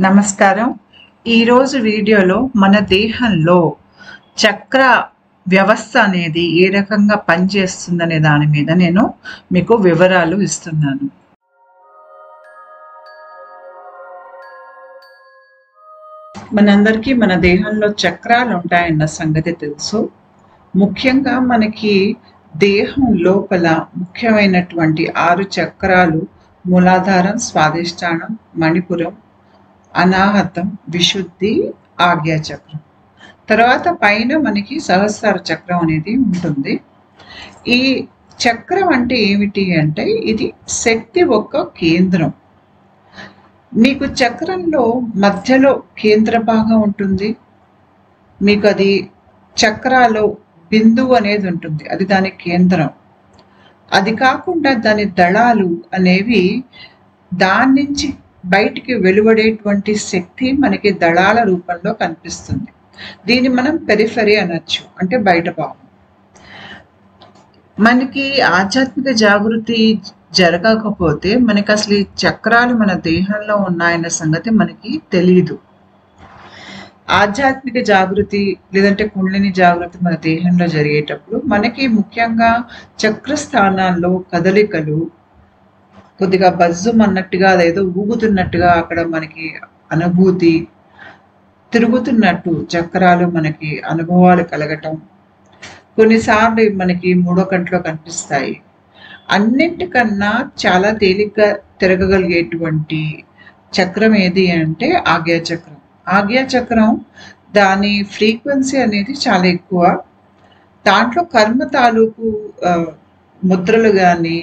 నమస్కారం. ఈరోజు వీడియోలో మన దేహంలో చక్ర వ్యవస్థ అనేది ఏ రకంగా పనిచేస్తుందనే దాని మీద నేను మీకు వివరాలు ఇస్తున్నాను. మనందరికీ మన దేహంలో చక్రాలు ఉంటాయన్న సంగతి తెలుసు. ముఖ్యంగా మనకి దేహం లోపల ముఖ్యమైనటువంటి 6 చక్రాలు మూలాధారం, స్వాదిష్టానం, మణిపురం, అనాహతం, విశుద్ధి, ఆజ్ఞా చక్రం. తర్వాత పైన మనకి సహస్రార చక్రం అనేది ఉంటుంది. ఈ చక్రం అంటే ఏమిటి అంటే ఇది శక్తి ఒక కేంద్రం. మీకు చక్రంలో మధ్యలో కేంద్ర భాగం ఉంటుంది. మీకు అది చక్రాలో బిందువు అనేది ఉంటుంది, అది దాని కేంద్రం. అది కాకుండా దాని దళాలు అనేవి దాని నుంచి బయటికి వెలువడేటువంటి శక్తి మనకి దళాల రూపంలో కనిపిస్తుంది. దీన్ని మనం పెరిఫెరీ అనొచ్చు, అంటే బయట భాగం. మనకి ఆధ్యాత్మిక జాగృతి జరగకపోతే మనకి అసలు ఈ చక్రాలు మన దేహంలో ఉన్నాయన్న సంగతి మనకి తెలియదు. ఆధ్యాత్మిక జాగృతి లేదంటే కుండలిని జాగృతి మన దేహంలో జరిగేటప్పుడు మనకి ముఖ్యంగా చక్ర స్థానాల్లో కదలికలు, కొద్దిగా బజ్జుం అన్నట్టుగా అదేదో ఊగుతున్నట్టుగా అక్కడ మనకి అనుభూతి, తిరుగుతున్నట్టు చక్రాలు మనకి అనుభవాలు కలగటం, కొన్నిసార్లు మనకి మూడో కంట్లో కనిపిస్తాయి. అన్నింటికన్నా చాలా తేలిగ్గా తిరగగలిగేటువంటి చక్రం ఏది అంటే ఆజ్ఞా చక్రం. ఆజ్ఞా చక్రం దాని ఫ్రీక్వెన్సీ అనేది చాలా ఎక్కువ. దాంట్లో కర్మ తాలూకు ముద్రలు కానీ,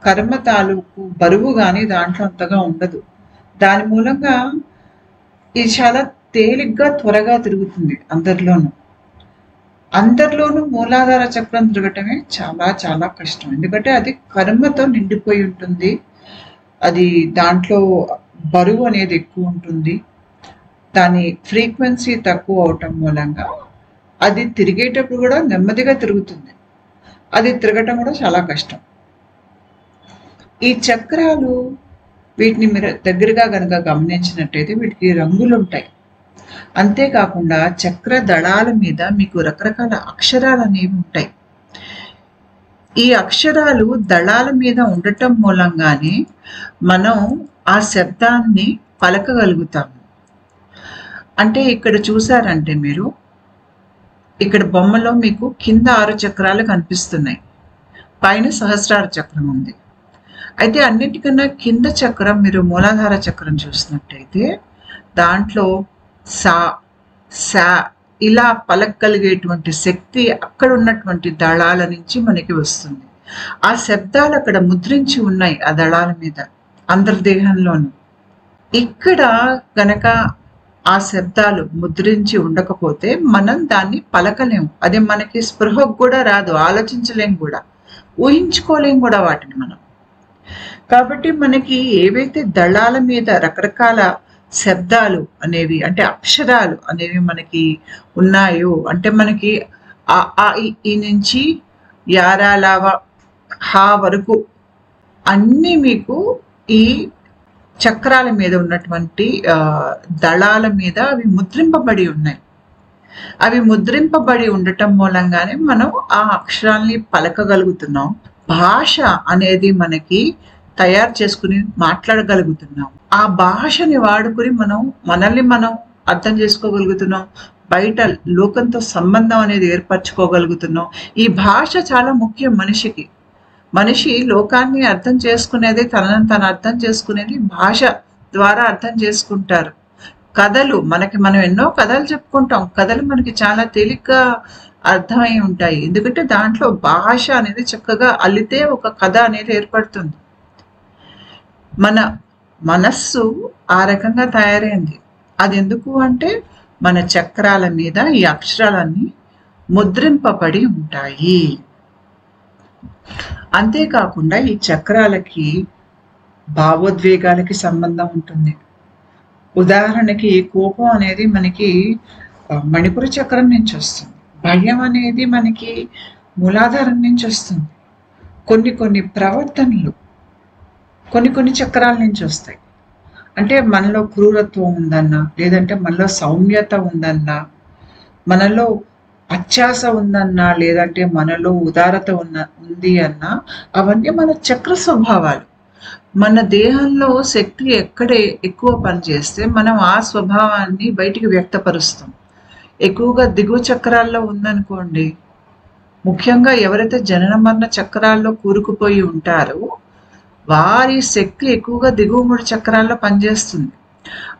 కర్మ తాలూకు బరువు కానీ దాంట్లో అంతగా ఉండదు. దాని మూలంగా ఇది చాలా తేలిగ్గా త్వరగా తిరుగుతుంది. అందరిలోనూ మూలాధార చక్రం తిరగటమే చాలా చాలా కష్టం. ఎందుకంటే అది కర్మతో నిండిపోయి ఉంటుంది. అది దాంట్లో బరువు అనేది ఎక్కువ ఉంటుంది. దాని ఫ్రీక్వెన్సీ తక్కువ అవటం మూలంగా అది తిరిగేటప్పుడు కూడా నెమ్మదిగా తిరుగుతుంది. అది తిరగటం కూడా చాలా కష్టం. ఈ చక్రాలు వీటిని మీరు దగ్గరగా కనుక గమనించినట్టయితే వీటికి రంగులు ఉంటాయి. అంతేకాకుండా చక్ర దళాల మీద మీకు రకరకాల అక్షరాలు అనేవి ఉంటాయి. ఈ అక్షరాలు దళాల మీద ఉండటం మూలంగానే మనం ఆ శబ్దాన్ని పలకగలుగుతాము. అంటే ఇక్కడ చూసారంటే మీరు ఇక్కడ బొమ్మలో మీకు కింద 6 చక్రాలు కనిపిస్తున్నాయి, పైన సహస్రార చక్రం ఉంది. అయితే అన్నిటికన్నా కింద చక్రం మీరు మూలాధార చక్రం చూసినట్టయితే దాంట్లో సా సా ఇలా పలకగలిగేటువంటి శక్తి అక్కడ ఉన్నటువంటి దళాల నుంచి మనకి వస్తుంది. ఆ శబ్దాలు అక్కడ ముద్రించి ఉన్నాయి ఆ దళాల మీద అందరి దేహంలోనూ. ఇక్కడ గనక ఆ శబ్దాలు ముద్రించి ఉండకపోతే మనం దాన్ని పలకలేము. అది మనకి స్పృహకు కూడా రాదు, ఆలోచించలేం కూడా, ఊహించుకోలేం కూడా వాటిని మనం. కాబట్టి మనకి ఏవైతే దళాల మీద రకరకాల శబ్దాలు అనేవి అంటే అక్షరాలు అనేవి మనకి ఉన్నాయో, అంటే మనకి ఈ నుంచి యారాలావ హా వరకు అన్నీ మీకు ఈ చక్రాల మీద ఉన్నటువంటి దళాల మీద అవి ముద్రింపబడి ఉన్నాయి. అవి ముద్రింపబడి ఉండటం మూలంగానే మనం ఆ అక్షరాల్ని పలకగలుగుతున్నాం. భాష అనేది మనకి తయారు చేసుకుని మాట్లాడగలుగుతున్నాం. ఆ భాషని వాడుకుని మనల్ని మనం అర్థం చేసుకోగలుగుతున్నాం. బయట లోకంతో సంబంధం అనేది ఏర్పరచుకోగలుగుతున్నాం. ఈ భాష చాలా ముఖ్యం మనిషికి. మనిషి లోకాన్ని అర్థం చేసుకునేది, తనను తను అర్థం చేసుకునేది భాష ద్వారా అర్థం చేసుకుంటారు. కథలు మనం ఎన్నో కథలు చెప్పుకుంటాం. కథలు మనకి చాలా తేలిగ్గా అర్థమై ఉంటాయి. ఎందుకంటే దాంట్లో భాష అనేది చక్కగా అల్లితే ఒక కథ అనేది ఏర్పడుతుంది. మన మనస్సు ఆ రకంగా తయారైంది. అది ఎందుకు అంటే మన చక్రాల మీద ఈ అక్షరాలన్నీ ముద్రింపబడి ఉంటాయి. అంతేకాకుండా ఈ చక్రాలకి భావోద్వేగాలకి సంబంధం ఉంటుంది. ఉదాహరణకి కోపం అనేది మనకి మణిపుర చక్రం నుంచి వస్తుంది. భయం అనేది మనకి మూలాధారం నుంచి వస్తుంది. కొన్ని ప్రవర్తనలు కొన్ని చక్రాల నుంచి వస్తాయి. అంటే మనలో క్రూరత్వం ఉందన్నా, లేదంటే మనలో సౌమ్యత ఉందన్నా, మనలో అత్యాస ఉందన్నా, లేదంటే మనలో ఉదారత ఉంది అన్నా, అవన్నీ మన చక్ర స్వభావాలు. మన దేహంలో శక్తి ఎక్కడ ఎక్కువ పనిచేస్తే మనం ఆ స్వభావాన్ని బయటికి వ్యక్తపరుస్తాం. ఎక్కువగా దిగువ చక్రాల్లో ఉందనుకోండి, ముఖ్యంగా ఎవరైతే జనన మరణ చక్రాల్లో కూరుకుపోయి ఉంటారో వారి శక్తి ఎక్కువగా దిగువ 3 చక్రాల్లో పనిచేస్తుంది.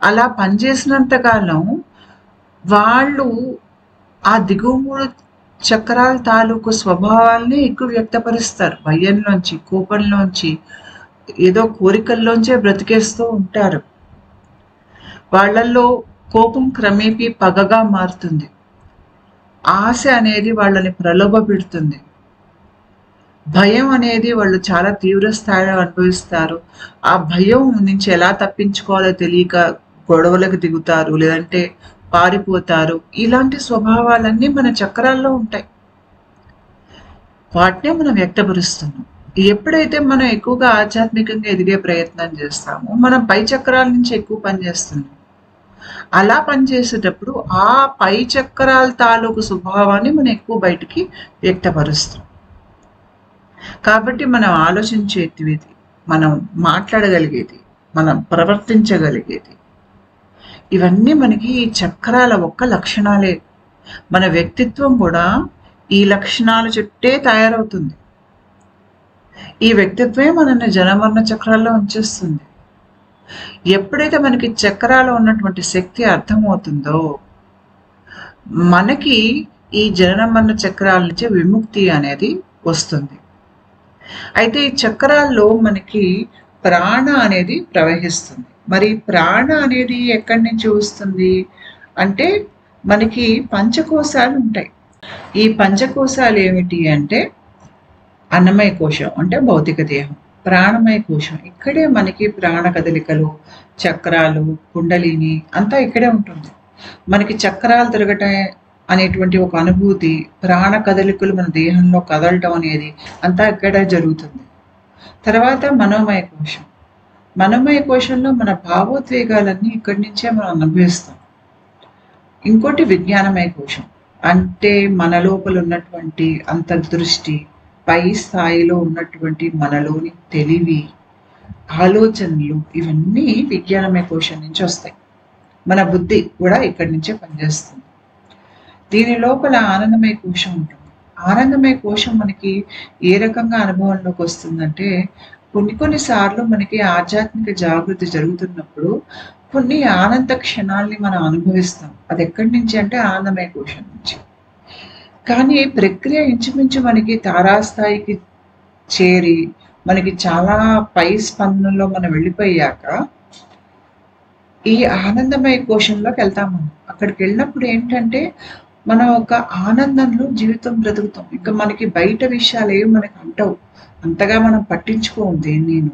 అలా పనిచేసినంత కాలం వాళ్ళు ఆ దిగువ 3 చక్రాల తాలూకు స్వభావాల్ని ఎక్కువ వ్యక్తపరుస్తారు. భయంలోంచి, కోపంలోంచి, ఏదో కోరికల్లోంచే బ్రతికేస్తూ ఉంటారు. వాళ్ళల్లో కోపం క్రమేపీ పగగా మారుతుంది. ఆశ అనేది వాళ్ళని ప్రలోభపెడుతుంది. భయం అనేది వాళ్ళు చాలా తీవ్ర స్థాయిలో అనుభవిస్తారు. ఆ భయం నుంచి ఎలా తప్పించుకోవాలో తెలియక గొడవలకు దిగుతారు, లేదంటే పారిపోతారు. ఇలాంటి స్వభావాలన్నీ మన చక్రాల్లో ఉంటాయి. వాటినే మనం వ్యక్తపరుస్తున్నాం. ఎప్పుడైతే మనం ఎక్కువగా ఆధ్యాత్మికంగా ఎదిగే ప్రయత్నం చేస్తామో మనం పై చక్రాల నుంచి ఎక్కువ పనిచేస్తున్నాం. అలా పనిచేసేటప్పుడు ఆ పై చక్రాల తాలూకు స్వభావాన్ని మనం ఎక్కువ బయటికి వ్యక్తపరుస్తాం. కాబట్టి మనం ఆలోచించేది, మనం మాట్లాడగలిగేది, మనం ప్రవర్తించగలిగేది, ఇవన్నీ మనకి ఈ చక్రాల ఒక్క లక్షణాలే. మన వ్యక్తిత్వం కూడా ఈ లక్షణాల చుట్టే తయారవుతుంది. ఈ వ్యక్తిత్వమే మనల్ని జనమరణ చక్రాల్లో ఉంచేస్తుంది. ఎప్పుడైతే మనకి చక్రాలు ఉన్నటువంటి శక్తి అర్థమవుతుందో మనకి ఈ జనన మరణ చక్రాల నుంచి విముక్తి అనేది వస్తుంది. అయితే ఈ చక్రాల్లో మనకి ప్రాణ అనేది ప్రవహిస్తుంది. మరి ప్రాణ అనేది ఎక్కడి నుంచి వస్తుంది అంటే మనకి పంచకోశాలు ఉంటాయి. ఈ పంచకోశాలు ఏమిటి అంటే అన్నమయ కోశం అంటే భౌతిక దేహం, ప్రాణమయ కోశం ఇక్కడే మనకి ప్రాణ కదలికలు, చక్రాలు, కుండలిని అంతా ఇక్కడే ఉంటుంది. మనకి చక్రాలు తిరగటం అనేటువంటి ఒక అనుభూతి, ప్రాణ కదలికలు మన దేహంలో కదలటం అనేది అంతా ఇక్కడే జరుగుతుంది. తర్వాత మనోమయ కోశం. మనోమయ కోశంలో మన భావోద్వేగాలన్నీ ఇక్కడి నుంచే మనం అనుభవిస్తాం. ఇంకోటి విజ్ఞానమయ కోశం అంటే మన లోపల ఉన్నటువంటి అంతర్దృష్టి, పై స్థాయిలో ఉన్నటువంటి మనలోని తెలివి, ఆలోచనలు ఇవన్నీ విజ్ఞానమయ కోశం నుంచి వస్తాయి. మన బుద్ధి కూడా ఇక్కడి నుంచే పనిచేస్తుంది. దీని లోపల ఆనందమయ కోశం ఉంటుంది. ఆనందమయ కోశం మనకి ఏ రకంగా అనుభవంలోకి వస్తుందంటే కొన్నిసార్లు మనకి ఆధ్యాత్మిక జాగృతి జరుగుతున్నప్పుడు కొన్ని ఆనంద క్షణాల్ని మనం అనుభవిస్తాం. అది ఎక్కడి నుంచి అంటే ఆనందమయ కోశం నుంచి. కానీ ప్రక్రియ ఇంచుమించు మనకి తారాస్థాయికి చేరి మనకి చాలా పై స్పందనలో మనం వెళ్ళిపోయాక ఈ ఆనందమయ కోశంలోకి వెళ్తాం. మనం అక్కడికి వెళ్ళినప్పుడు ఏంటంటే మనం ఒక ఆనందంలో జీవితం బ్రతుకుతాం. ఇంకా మనకి బయట విషయాలు ఏవి మనకు అంటవు, అంతగా మనం పట్టించుకోము దేన్నీను.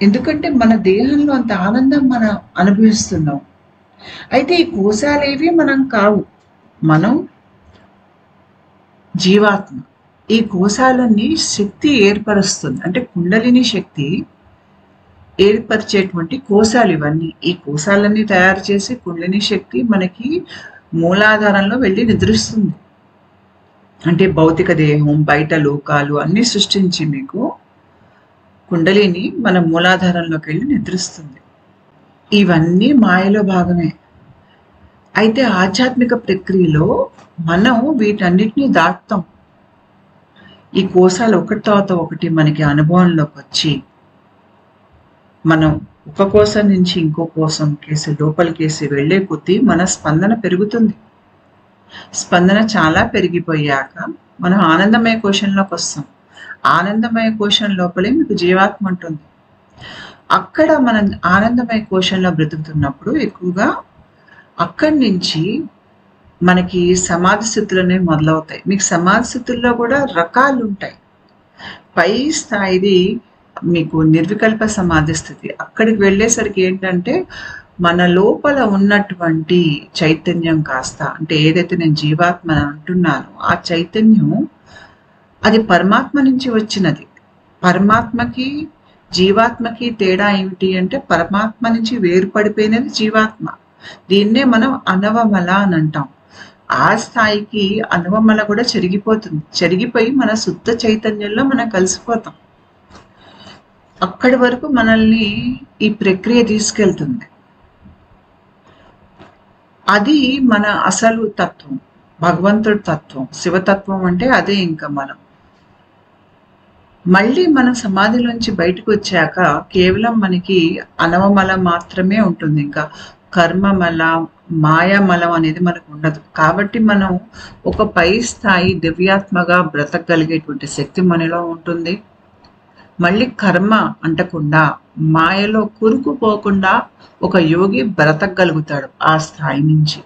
ఎందుకంటే మన దేహంలో అంత ఆనందం మనం అనుభవిస్తున్నాం. అయితే ఈ కోశాలేవి మనం కావు, మనం జీవాత్మ. ఈ కోశాలన్నీ శక్తి ఏర్పరుస్తుంది. అంటే కుండలిని శక్తి ఏర్పరిచేటువంటి కోశాలు ఇవన్నీ. ఈ కోశాలన్నీ తయారు చేసి కుండలిని శక్తి మనకి మూలాధారంలో వెళ్ళి నిద్రిస్తుంది. అంటే భౌతిక దేహం, బయట లోకాలు అన్నీ సృష్టించి మీకు కుండలిని మన మూలాధారంలోకి వెళ్ళి నిద్రిస్తుంది. ఇవన్నీ మాయలో భాగమే. అయితే ఆధ్యాత్మిక ప్రక్రియలో మనం వీటన్నిటిని దాటుతాం. ఈ కోశాలు ఒకటి తర్వాత ఒకటి మనకి అనుభవంలోకి వచ్చి మనం ఒక కోశం నుంచి ఇంకో కోశం కేసి లోపలికేసి వెళ్ళే కొద్దీ మన స్పందన పెరుగుతుంది. స్పందన చాలా పెరిగిపోయాక మనం ఆనందమయ కోశంలోకి వస్తాం. ఆనందమయ కోశం లోపలే మీకు జీవాత్మ ఉంటుంది. అక్కడ మనం ఆనందమయ కోశంలో బ్రతుకుతున్నప్పుడు ఎక్కువగా అక్కడి నుంచి మనకి సమాధి స్థితులు అనేవి మొదలవుతాయి. మీకు సమాధి స్థితుల్లో కూడా రకాలు ఉంటాయి. పై స్థాయిది మీకు నిర్వికల్ప సమాధి స్థితి. అక్కడికి వెళ్ళేసరికి ఏంటంటే మన లోపల ఉన్నటువంటి చైతన్యం కాస్త, అంటే ఏదైతే నేను జీవాత్మ అంటున్నానో ఆ చైతన్యం అది పరమాత్మ నుంచి వచ్చినది. పరమాత్మకి జీవాత్మకి తేడా ఏమిటి అంటే పరమాత్మ నుంచి వేరుపడిపోయినది జీవాత్మ. దీన్నే మనం అనవమల అని అంటాం. ఆ స్థాయికి అనువమల కూడా చెరిగిపోతుంది. చెరిగిపోయి మన శుద్ధ చైతన్యంలో మనం కలిసిపోతాం. అక్కడి వరకు మనల్ని ఈ ప్రక్రియ తీసుకెళ్తుంది. అది మన అసలు తత్వం, భగవంతుడి తత్వం, శివతత్వం అంటే అదే. ఇంకా మనం మళ్ళీ మన సమాధిలోంచి బయటకు వచ్చాక కేవలం మనకి అనవమలం మాత్రమే ఉంటుంది. ఇంకా కర్మమల, మాయామలం అనేది మనకు ఉండదు. కాబట్టి మనం ఒక పై స్థాయి దివ్యాత్మగా బ్రతకగలిగేటువంటి శక్తి మనలో ఉంటుంది. మళ్ళీ కర్మ అంటకుండా, మాయలో కురుకుపోకుండా ఒక యోగి బ్రతకగలుగుతాడు ఆ స్థాయి నుంచి.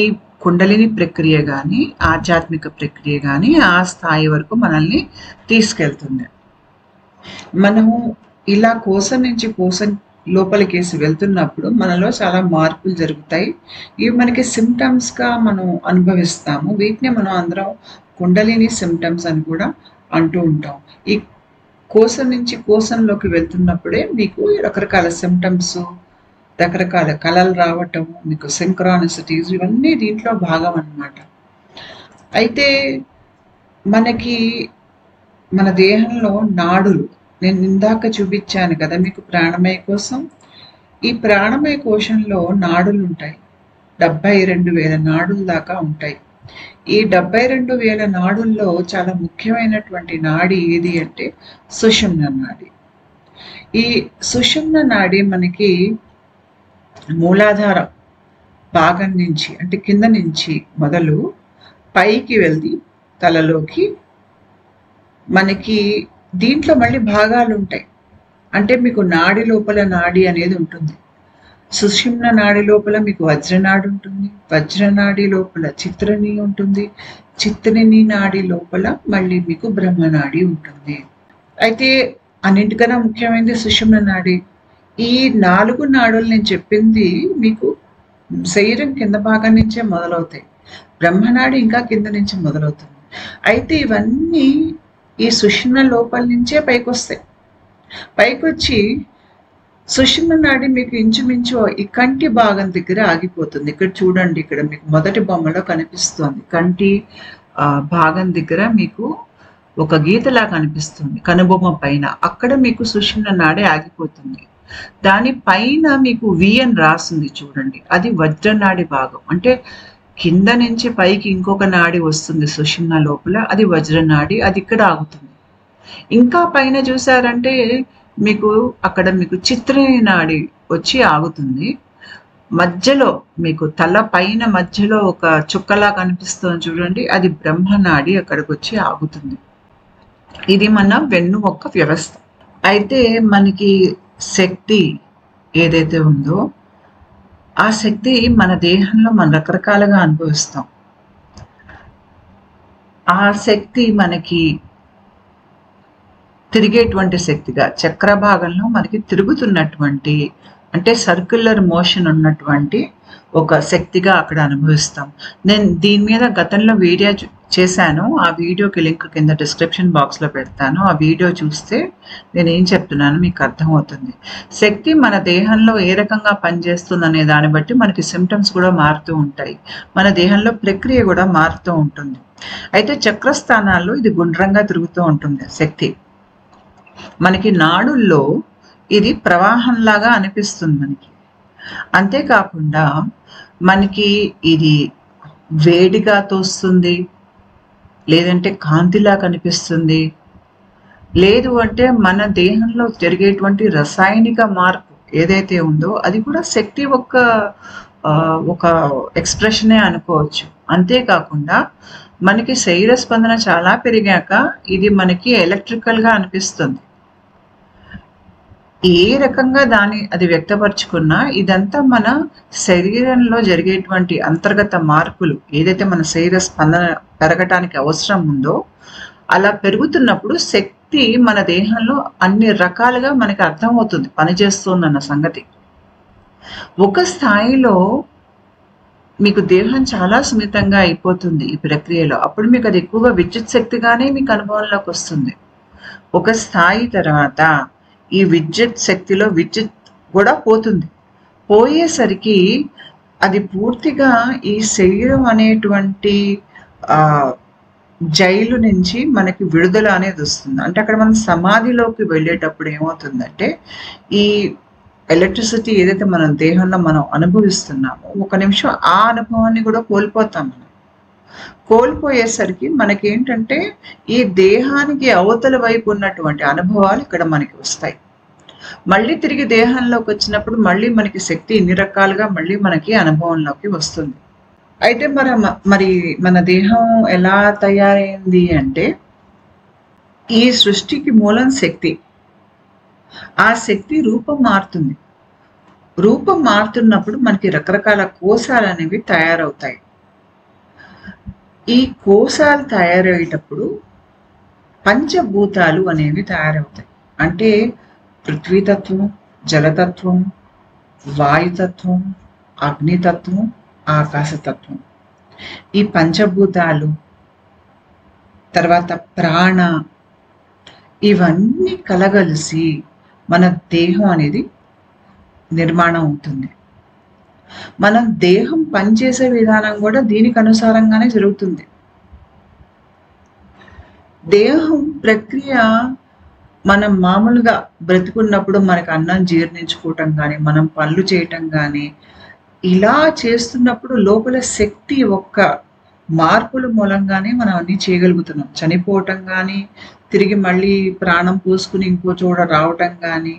ఈ కుండలిని ప్రక్రియ కానీ, ఆధ్యాత్మిక ప్రక్రియ కానీ ఆ స్థాయి వరకు మనల్ని తీసుకెళ్తుంది. మనము ఇలా కోశం నుంచి కోశం లోపలికేసి వెళ్తున్నప్పుడు మనలో చాలా మార్పులు జరుగుతాయి. ఇవి మనకి సిమ్టమ్స్గా మనం అనుభవిస్తాము. వీటిని మనం అందరం కుండలిని సిమ్టమ్స్ అని కూడా అంటూ ఉంటాం. ఈ కోశం నుంచి కోశంలోకి వెళ్తున్నప్పుడే మీకు రకరకాల సిమ్టమ్స్, రకరకాల కళలు రావటం, మీకు సింక్రానిసిటీస్, ఇవన్నీ దీంట్లో భాగం అన్నమాట. అయితే మనకి మన దేహంలో నాడులు, నేను ఇందాక చూపించాను కదా మీకు ప్రాణమయ కోశం. ఈ ప్రాణమయ కోశంలో నాడులు ఉంటాయి. 72,000 నాడుల దాకా ఉంటాయి. ఈ 72,000 నాడుల్లో చాలా ముఖ్యమైనటువంటి నాడి ఏది అంటే సుషుమ్న నాడి. ఈ సుషుమ్న నాడి మనకి మూలాధారం భాగం నుంచి, అంటే కింద నుంచి మొదలు పైకి వెళ్ళి తలలోకి మనకి దీంట్లో మళ్ళీ భాగాలు ఉంటాయి. అంటే మీకు నాడి లోపల నాడి అనేది ఉంటుంది. సుషుమ్న నాడి లోపల మీకు వజ్రనాడి ఉంటుంది. వజ్రనాడి లోపల చిత్రిణి ఉంటుంది. చిత్రిణి నాడి లోపల మళ్ళీ మీకు బ్రహ్మనాడి ఉంటుంది. అయితే అన్నింటికన్నా ముఖ్యమైనది సుషుమ్న నాడి. ఈ 4 నాడులు నేను చెప్పింది మీకు శరీరం కింద భాగం నుంచే మొదలవుతాయి. బ్రహ్మనాడి ఇంకా కింద నుంచి మొదలవుతుంది. అయితే ఇవన్నీ ఈ సుషుమ్న లోపల నుంచే పైకి వస్తాయి. పైకి వచ్చి సుషుమ్న నాడి మీకు ఇంచుమించు ఈ కంటి భాగం దగ్గర ఆగిపోతుంది. ఇక్కడ చూడండి, ఇక్కడ మీకు మొదటి బొమ్మలో కనిపిస్తుంది. కంటి భాగం దగ్గర మీకు ఒక గీతలా కనిపిస్తుంది కనుబొమ్మ పైన. అక్కడ మీకు సుషుమ్న నాడి ఆగిపోతుంది. దాని పైన మీకు వి అని రాసింది చూడండి, అది వజ్రనాడి భాగం. అంటే కింద నుంచి పైకి ఇంకొక నాడి వస్తుంది సుషుమ్న లోపల, అది వజ్రనాడి, అది ఇక్కడ ఆగుతుంది. ఇంకా పైన చూసారంటే మీకు అక్కడ మీకు చిత్రిణి నాడి వచ్చి ఆగుతుంది. మధ్యలో మీకు తల పైన మధ్యలో ఒక చుక్కలా కనిపిస్తుంది చూడండి, అది బ్రహ్మనాడి, అక్కడికి వచ్చి ఆగుతుంది. ఇది మన వెన్నుముక్క వ్యవస్థ. అయితే మనకి శక్తి ఏదైతే ఉందో ఆ శక్తి మన దేహంలో మనం రకరకాలుగా అనుభవిస్తాం. ఆ శక్తి మనకి తిరిగేటువంటి శక్తిగా చక్ర భాగంలో మనకి తిరుగుతున్నటువంటి, అంటే సర్క్యులర్ మోషన్ ఉన్నటువంటి ఒక శక్తిగా అక్కడ అనుభవిస్తాం. నేను దీని మీద గతంలో వీడియో చేశాను. ఆ వీడియోకి లింక్ కింద డిస్క్రిప్షన్ బాక్స్లో పెడతాను. ఆ వీడియో చూస్తే నేను ఏం చెప్తున్నాను మీకు అర్థమవుతుంది. శక్తి మన దేహంలో ఏ రకంగా పనిచేస్తుంది అనే దాన్ని బట్టి మనకి సిమ్టమ్స్ కూడా మారుతూ ఉంటాయి. మన దేహంలో ప్రక్రియ కూడా మారుతూ ఉంటుంది. అయితే చక్రస్థానాల్లో ఇది గుండ్రంగా తిరుగుతూ ఉంటుంది శక్తి. మనకి నాడుల్లో ఇది ప్రవాహంలాగా అనిపిస్తుంది మనకి. అంతేకాకుండా మనకి ఇది వేడిగా తోస్తుంది, లేదంటే కాంతిలా కనిపిస్తుంది, లేదు అంటే మన దేహంలో జరిగేటువంటి రసాయనిక మార్పు ఏదైతే ఉందో అది కూడా శక్తి ఒక ఎక్స్ప్రెషనే అనుకోవచ్చు. అంతేకాకుండా మనకి శరీర స్పందన చాలా పెరిగాక ఇది మనకి ఎలక్ట్రికల్గా అనిపిస్తుంది. ఏ రకంగా అది వ్యక్తపరచుకున్నా ఇదంతా మన శరీరంలో జరిగేటువంటి అంతర్గత మార్పులు, ఏదైతే మన శరీర స్పందన పెరగటానికి అవసరం ఉందో అలా పెరుగుతున్నప్పుడు శక్తి మన దేహంలో అన్ని రకాలుగా మనకి అర్థమవుతుంది పనిచేస్తుందన్న సంగతి. ఒక స్థాయిలో మీకు దేహం చాలా సున్నితంగా అయిపోతుంది ఈ ప్రక్రియలో. అప్పుడు మీకు అది ఎక్కువగా విద్యుత్ శక్తిగానే మీకు అనుభవంలోకి వస్తుంది. ఒక స్థాయి తర్వాత ఈ విద్యుత్ శక్తిలో విద్యుత్ కూడా పోతుంది. పోయేసరికి అది పూర్తిగా ఈ శరీరం అనేటువంటి జైలు నుంచి మనకి విడుదల అనేది వస్తుంది. అంటే అక్కడ మనం సమాధిలోకి వెళ్ళేటప్పుడు ఏమవుతుందంటే ఈ ఎలక్ట్రిసిటీ ఏదైతే మనం దేహంలో మనం అనుభవిస్తున్నామో ఒక నిమిషం ఆ అనుభవాన్ని కూడా కోల్పోతాం. మనం కోల్పోయేసరికి మనకేంటంటే ఈ దేహానికి అవతల వైపు ఉన్నటువంటి అనుభవాలు ఇక్కడ మనకి వస్తాయి. మళ్ళీ తిరిగి దేహంలోకి వచ్చినప్పుడు మళ్ళీ మనకి శక్తి ఇన్ని రకాలుగా మళ్ళీ మనకి అనుభవంలోకి వస్తుంది. అయితే మరి మన దేహం ఎలా తయారైంది అంటే ఈ సృష్టికి మూలం శక్తి. ఆ శక్తి రూపం మారుతుంది. రూపం మారుతున్నప్పుడు మనకి రకరకాల కోశాలు అనేవి తయారవుతాయి. ఈ కోశాలు తయారయ్యేటప్పుడు పంచభూతాలు అనేవి తయారవుతాయి. అంటే పృథ్వీతత్వం, జలతత్వం, వాయుతత్వం, అగ్నితత్వం, ఆకాశతత్వం. ఈ పంచభూతాలు తర్వాత ప్రాణ ఇవన్నీ కలగలిసి మన దేహం అనేది నిర్మాణం అవుతుంది. మనం దేహం పనిచేసే విధానం కూడా దీనికి అనుసారంగానే జరుగుతుంది. దేహం ప్రక్రియ మనం మామూలుగా బ్రతుకున్నప్పుడు మనకు అన్నం జీర్ణించుకోవటం కానీ మనం పనులు చేయటం కానీ ఇలా చేస్తున్నప్పుడు లోపల శక్తి ఒక్క మార్పుల మూలంగానే మనం అన్ని చేయగలుగుతున్నాం. చనిపోవటం కానీ తిరిగి మళ్ళీ ప్రాణం పోసుకుని ఇంకో చోట రావటం కానీ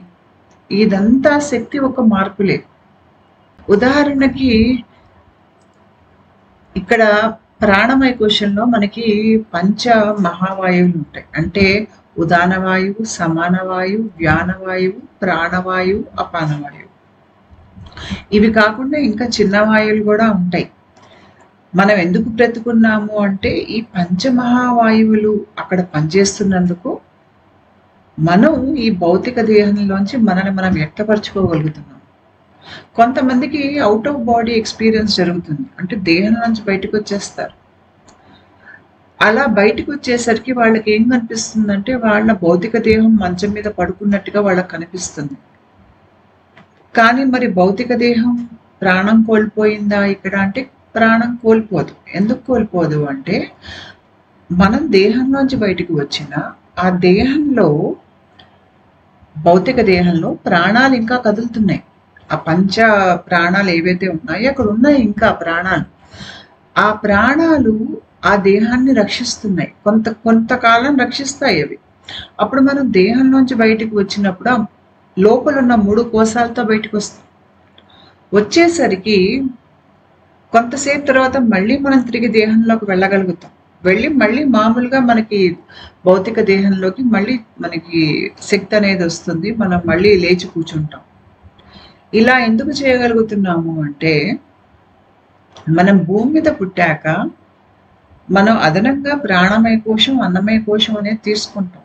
ఇదంతా శక్తి ఒక మార్పులే. ఉదాహరణకి ఇక్కడ ప్రాణమయ కోశంలో మనకి పంచ మహావాయువులు ఉంటాయి. అంటే ఉదానవాయువు, సమానవాయువు, వ్యానవాయువు, ప్రాణవాయువు, అపానవాయువు. ఇవి కాకుండా ఇంకా చిన్న వాయువులు కూడా ఉంటాయి. మనం ఎందుకు బ్రతుకున్నాము అంటే ఈ పంచమహావాయువులు అక్కడ పనిచేస్తున్నందుకు మనం ఈ భౌతిక దేహంలోంచి మనల్ని మనం వ్యక్తపరచుకోగలుగుతున్నాం. కొంతమందికి అవుట్ ఆఫ్ బాడీ ఎక్స్పీరియన్స్ జరుగుతుంది. అంటే దేహం నుంచి బయటకు వచ్చేస్తారు. అలా బయటకు వచ్చేసరికి వాళ్ళకి ఏం కనిపిస్తుందంటే వాళ్ళ భౌతిక దేహం మంచం మీద పడుకున్నట్టుగా వాళ్ళకి కనిపిస్తుంది. కానీ మరి భౌతిక దేహం ప్రాణం కోల్పోయిందా ఇక్కడ అంటే ప్రాణం కోల్పోదు. ఎందుకు కోల్పోదు అంటే మనం దేహంలోంచి బయటకు వచ్చిన ఆ దేహంలో భౌతిక దేహంలో ప్రాణాలు ఇంకా కదులుతున్నాయి. ఆ పంచ ప్రాణాలు ఏవైతే ఉన్నాయో అక్కడ ఉన్నాయి ఇంకా ప్రాణాలు. ఆ ప్రాణాలు ఆ దేహాన్ని రక్షిస్తున్నాయి. కొంతకాలం రక్షిస్తాయి అవి. అప్పుడు మనం దేహంలోంచి బయటకు వచ్చినప్పుడు ఆ లోపల ఉన్న 3 కోశాలతో బయటకు వస్తాం. వచ్చేసరికి కొంతసేపు తర్వాత మళ్ళీ మనం తిరిగి దేహంలోకి వెళ్ళగలుగుతాం. వెళ్ళి మళ్ళీ మామూలుగా మనకి భౌతిక దేహంలోకి మళ్ళీ మనకి శక్తి అనేది వస్తుంది. మనం మళ్ళీ లేచి కూర్చుంటాం. ఇలా ఎందుకు చేయగలుగుతున్నాము అంటే మనం భూమి మీద పుట్టాక మనం అదనంగా ప్రాణమయ కోశం, అన్నమయ కోశం అనేది తీసుకుంటాం.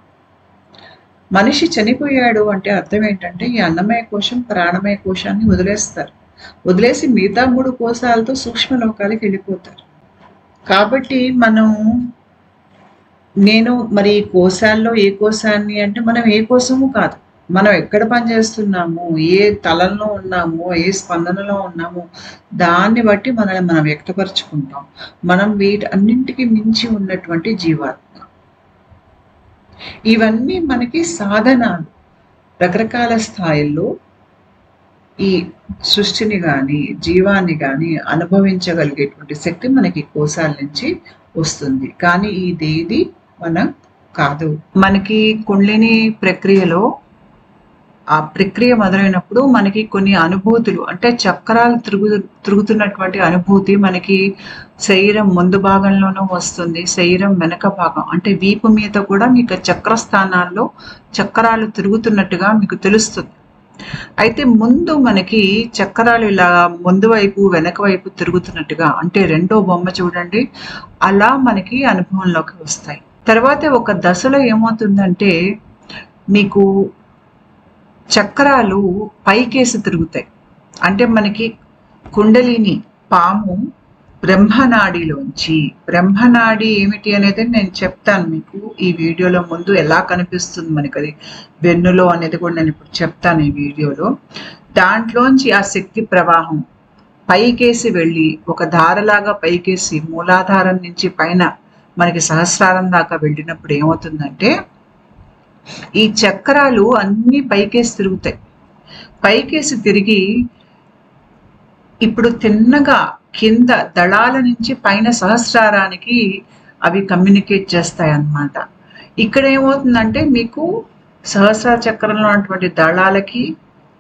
మనిషి చనిపోయాడు అంటే అర్థం ఏంటంటే ఈ అన్నమయ కోశం, ప్రాణమయ కోశాన్ని వదిలేస్తారు. వదిలేసి మిగతా 3 కోశాలతో సూక్ష్మ లోకాలకు వెళ్ళిపోతారు. కాబట్టి నేను మరి ఈ కోశాల్లో ఏ కోశాన్ని అంటే మనం ఏ కోసము కాదు. మనం ఎక్కడ పనిచేస్తున్నాము, ఏ తలంలో ఉన్నాము, ఏ స్పందనలో ఉన్నాము దాన్ని బట్టి మనల్ని మనం వ్యక్తపరుచుకుంటాం. మనం వీటన్నింటికి మించి ఉన్నటువంటి జీవాత్మ. ఇవన్నీ మనకి సాధనాలు. రకరకాల స్థాయిల్లో ఈ సృష్టిని కానీ జీవాన్ని కానీ అనుభవించగలిగేటువంటి శక్తి మనకి కోశాల నుంచి వస్తుంది. కానీ ఇదేది మనం కాదు. మనకి కుండలిని ప్రక్రియలో ఆ ప్రక్రియ మొదలైనప్పుడు మనకి కొన్ని అనుభూతులు అంటే చక్రాలు తిరుగుతున్నటువంటి అనుభూతి మనకి శరీరం ముందు భాగంలోనూ వస్తుంది. శరీరం వెనక భాగం అంటే వీపు మీద కూడా మీకు చక్ర స్థానాల్లో చక్రాలు తిరుగుతున్నట్టుగా మీకు తెలుస్తుంది. అయితే ముందు మనకి చక్రాలు ఇలా ముందు వైపు వెనక వైపు తిరుగుతున్నట్టుగా అంటే రెండో బొమ్మ చూడండి అలా మనకి అనుభవంలోకి వస్తాయి. తర్వాత ఒక దశలో ఏమవుతుందంటే మీకు చక్రాలు పైకేసి తిరుగుతాయి. అంటే మనకి కుండలిని పాము బ్రహ్మనాడిలోంచి, బ్రహ్మనాడి ఏమిటి అనేది నేను చెప్తాను మీకు ఈ వీడియోలో. ముందు ఎలా కనిపిస్తుంది మనకి అది వెన్నులో అనేది కూడా నేను ఇప్పుడు చెప్తాను ఈ వీడియోలో. దాంట్లోంచి ఆ శక్తి ప్రవాహం పైకేసి వెళ్ళి ఒక ధారలాగా పైకేసి మూలాధారం నుంచి పైన మనకి సహస్రారం దాకా వెళ్ళినప్పుడు ఏమవుతుందంటే ఈ చక్రాలు అన్నీ పైకేసి తిరుగుతాయి. పైకేసి తిరిగి ఇప్పుడు తిన్నగా కింద దళాల నుంచి పైన సహస్రారానికి అవి కమ్యూనికేట్ చేస్తాయి అన్నమాట. ఇక్కడ ఏమవుతుందంటే మీకు సహస్ర చక్రంలో ఉన్నటువంటి దళాలకి,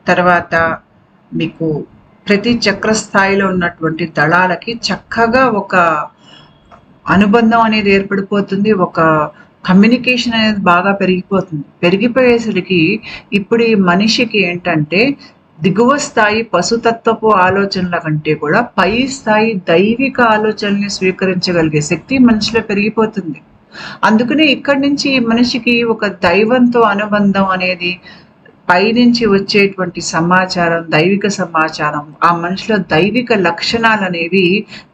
తర్వాత మీకు ప్రతి చక్ర స్థాయిలో ఉన్నటువంటి దళాలకి చక్కగా ఒక అనుబంధం అనేది ఏర్పడిపోతుంది. ఒక కమ్యూనికేషన్ అనేది బాగా పెరిగిపోతుంది. పెరిగిపోయేసరికి ఇప్పుడు ఈ మనిషికి ఏంటంటే దిగువ స్థాయి పశుతత్వపు ఆలోచనల కంటే కూడా పై స్థాయి దైవిక ఆలోచనల్ని స్వీకరించగలిగే శక్తి మనిషిలో పెరిగిపోతుంది. అందుకనే ఇక్కడి నుంచి మనిషికి ఒక దైవంతో అనుబంధం అనేది, పైనుంచి వచ్చేటువంటి సమాచారం, దైవిక సమాచారం, ఆ మనిషిలో దైవిక లక్షణాలు అనేవి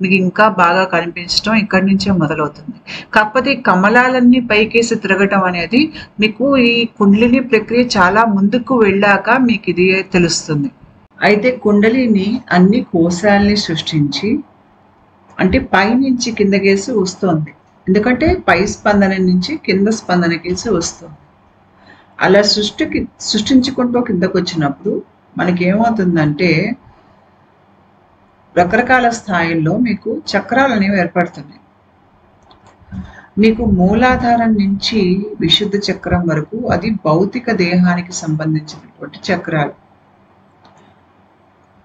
మీకు ఇంకా బాగా కనిపించడం ఇక్కడి నుంచే మొదలవుతుంది. కాకపోతే కమలాలన్నీ పైకేసి తిరగటం అనేది మీకు ఈ కుండలిని ప్రక్రియ చాలా ముందుకు వెళ్ళాక మీకు ఇది తెలుస్తుంది. అయితే కుండలిని అన్ని కోశాలని సృష్టించి, అంటే పైనుంచి కిందకేసి వస్తుంది. ఎందుకంటే పై స్పందన నుంచి కింద స్పందనకేసి వస్తుంది. అలా సృష్టించుకుంటూ కిందకు వచ్చినప్పుడు మనకి ఏమవుతుందంటే రకరకాల స్థాయిల్లో మీకు చక్రాలు అనేవి ఏర్పడుతున్నాయి. మీకు మూలాధారం నుంచి విశుద్ధ చక్రం వరకు అది భౌతిక దేహానికి సంబంధించినటువంటి చక్రాలు.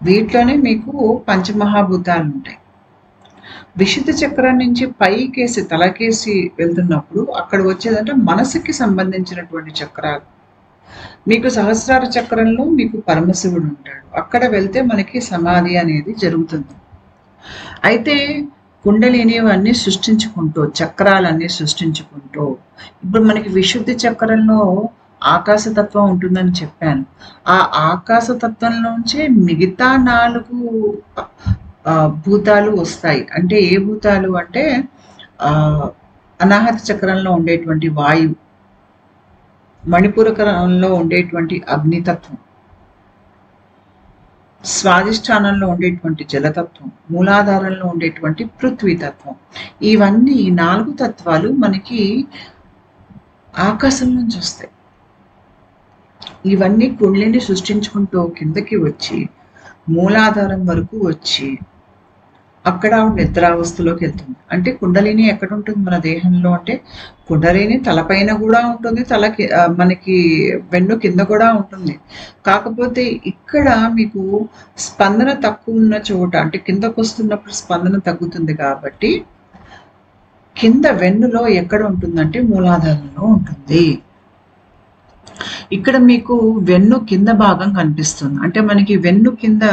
వీటిలోనే మీకు పంచమహాభూతాలు ఉంటాయి. విశుద్ధ చక్రం నుంచి పైకేసి తలకేసి వెళ్తున్నప్పుడు అక్కడ వచ్చేదంటే మనసుకి సంబంధించినటువంటి చక్రాలు. మీకు సహస్రార చక్రంలో మీకు పరమశివుడు ఉంటాడు. అక్కడ వెళ్తే మనకి సమాధి అనేది జరుగుతుంది. అయితే కుండలిని అన్నీ సృష్టించుకుంటూ, చక్రాలన్నీ సృష్టించుకుంటూ, ఇప్పుడు మనకి విశుద్ధి చక్రంలో ఆకాశతత్వం ఉంటుందని చెప్పాను. ఆ ఆకాశతత్వంలోంచే మిగతా 4 భూతాలు వస్తాయి. అంటే ఏ భూతాలు అంటే అనాహత చక్రంలో ఉండేటువంటి వాయువు, మణిపూరకంలో ఉండేటువంటి అగ్నితత్వం, స్వాధిష్టానంలో ఉండేటువంటి జలతత్వం, మూలాధారంలో ఉండేటువంటి పృథ్వీతత్వం. ఇవన్నీ 4 తత్వాలు మనకి ఆకాశం నుంచి వస్తాయి. ఇవన్నీ కుండలిని సృష్టించుకుంటూ కిందకి వచ్చి మూలాధారం వరకు వచ్చి అక్కడ నిద్రావస్థలోకి వెళ్తుంది. అంటే కుండలిని ఎక్కడ ఉంటుంది మన దేహంలో అంటే కుండలిని తలపైన కూడా ఉంటుంది, మనకి వెన్ను కింద కూడా ఉంటుంది. కాకపోతే ఇక్కడ మీకు స్పందన తక్కువ ఉన్న చోట, అంటే కిందకు వస్తున్నప్పుడు స్పందన తగ్గుతుంది కాబట్టి కింద వెన్నులో ఎక్కడ ఉంటుందంటే మూలాధారంలో ఉంటుంది. ఇక్కడ మీకు వెన్ను కింద భాగం కనిపిస్తుంది. అంటే మనకి వెన్ను కింద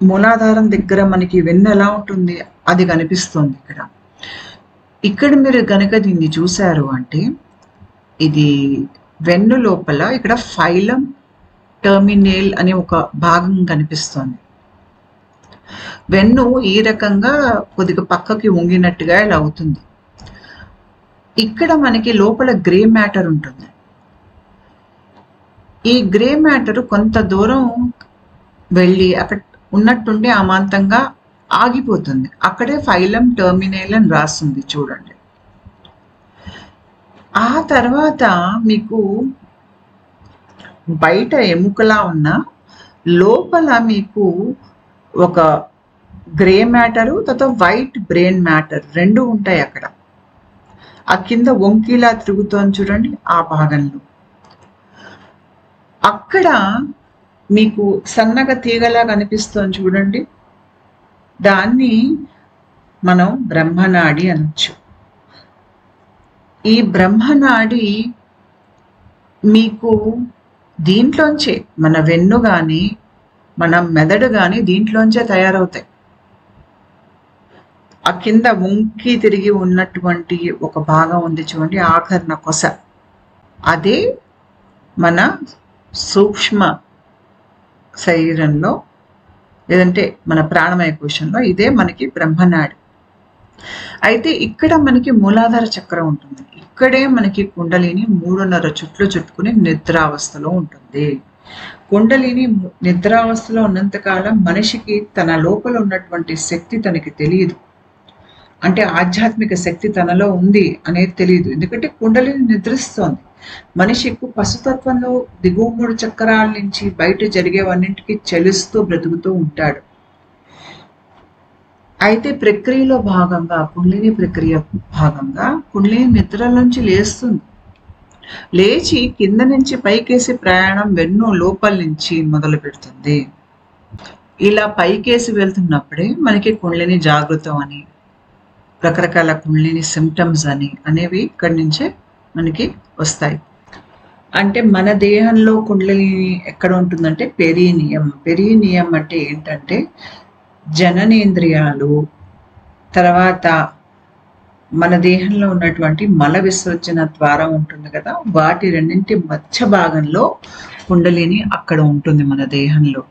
మూలాధారం దగ్గర మనకి వెన్ను ఎలా ఉంటుంది అది కనిపిస్తుంది. ఇక్కడ మీరు గనక దీన్ని చూశారు అంటే ఇది వెన్ను లోపల ఇక్కడ ఫైలం టర్మినేల్ అనే ఒక భాగం కనిపిస్తుంది. వెన్ను ఈ రకంగా కొద్దిగా పక్కకి వంగినట్టుగా ఇలా అవుతుంది. ఇక్కడ మనకి లోపల గ్రే మ్యాటర్ ఉంటుంది. ఈ గ్రే మ్యాటర్ కొంత దూరం వెళ్ళి అక్కడ ఉన్నట్టుండి అమాంతంగా ఆగిపోతుంది. అక్కడే ఫైలం టర్మినేల్ అని రాస్తుంది చూడండి. ఆ తర్వాత మీకు బయట ఎముకలా ఉన్న లోపల మీకు ఒక గ్రే మ్యాటరు తర్వాత వైట్ బ్రెయిన్ మ్యాటర్ 2 ఉంటాయి అక్కడ. ఆ కింద వంకీలా తిరుగుతోంది చూడండి ఆ భాగంలో. అక్కడ మీకు సన్నగా తీగలా కనిపిస్తోంది చూడండి, దాన్ని మనం బ్రహ్మనాడి అనొచ్చు. ఈ బ్రహ్మనాడి మీకు దీంట్లోంచే మన వెన్ను కానీ మన మెదడు కానీ దీంట్లోంచే తయారవుతాయి. ఆ కింద వంకి తిరిగి ఉన్నటువంటి ఒక భాగం ఉంది చూడండి, ఆకర్ణ కొస, అదే మన సూక్ష్మ శరీరంలో లేదంటే మన ప్రాణమయ కోశంలో ఇదే మనకి బ్రహ్మనాడి. అయితే ఇక్కడ మనకి మూలాధార చక్రం ఉంటుంది. ఇక్కడే మనకి కుండలిని 3.5 చుట్లు చుట్టుకుని నిద్రావస్థలో ఉంటుంది. కుండలిని నిద్రావస్థలో ఉన్నంత కాలం మనిషికి తన లోపల ఉన్నటువంటి శక్తి తనకి తెలియదు. అంటే ఆధ్యాత్మిక శక్తి తనలో ఉంది అనేది తెలియదు. ఎందుకంటే కుండలిని నిద్రిస్తోంది. మనిషి ఎక్కువ పశుతత్వంలో దిగువ 3 చక్రాల నుంచి బయట జరిగేవన్నింటికి చలిస్తూ బ్రతుకుతూ ఉంటాడు. అయితే ప్రక్రియలో భాగంగా కుండలిని ప్రక్రియ భాగంగా కుండలిని నిద్ర నుంచి లేస్తుంది. లేచి కింద నుంచి పైకేసి ప్రయాణం వెన్ను లోపల నుంచి మొదలు పెడుతుంది. ఇలా పైకేసి వెళ్తున్నప్పుడే మనకి కుండలిని జాగృతం అని, రకరకాల కుండలిని సిమ్టమ్స్ అనేవి ఇక్కడి నుంచే మనకి వస్తాయి. అంటే మన దేహంలో కుండలిని ఎక్కడ ఉంటుందంటే పెరీనియం. పెరీనియం అంటే ఏంటంటే జననేంద్రియాలు, తర్వాత మన దేహంలో ఉన్నటువంటి మల విసర్జన ద్వారం ఉంటుంది కదా, వాటి రెండింటి మధ్య భాగంలో కుండలిని అక్కడ ఉంటుంది మన దేహంలో.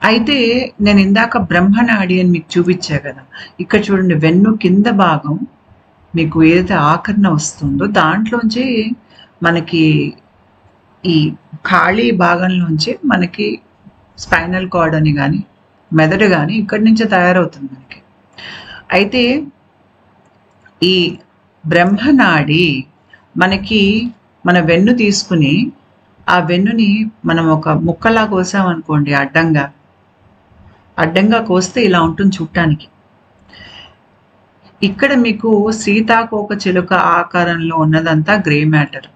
అయితే నేను ఇందాక బ్రహ్మనాడి అని మీకు చూపించా కదా, ఇక్కడ చూడండి వెన్ను కింద భాగం మీకు ఏదైతే ఆకరణ వస్తుందో దాంట్లోంచి మనకి ఈ ఖాళీ భాగంలోంచి మనకి స్పైనల్ కార్డ్ అని కానీ మెదడు కానీ ఇక్కడి నుంచే తయారవుతుంది మనకి. అయితే ఈ బ్రహ్మనాడి మనకి మన వెన్ను తీసుకుని ఆ వెన్నుని మనం ఒక ముక్కలా కోసామనుకోండి, అడ్డంగా కోస్తే ఇలా ఉంటుంది చూడటానికి. ఇక్కడ మీకు సీతాకోక చిలుక ఆకారంలో ఉన్నదంతా గ్రే మ్యాటర్.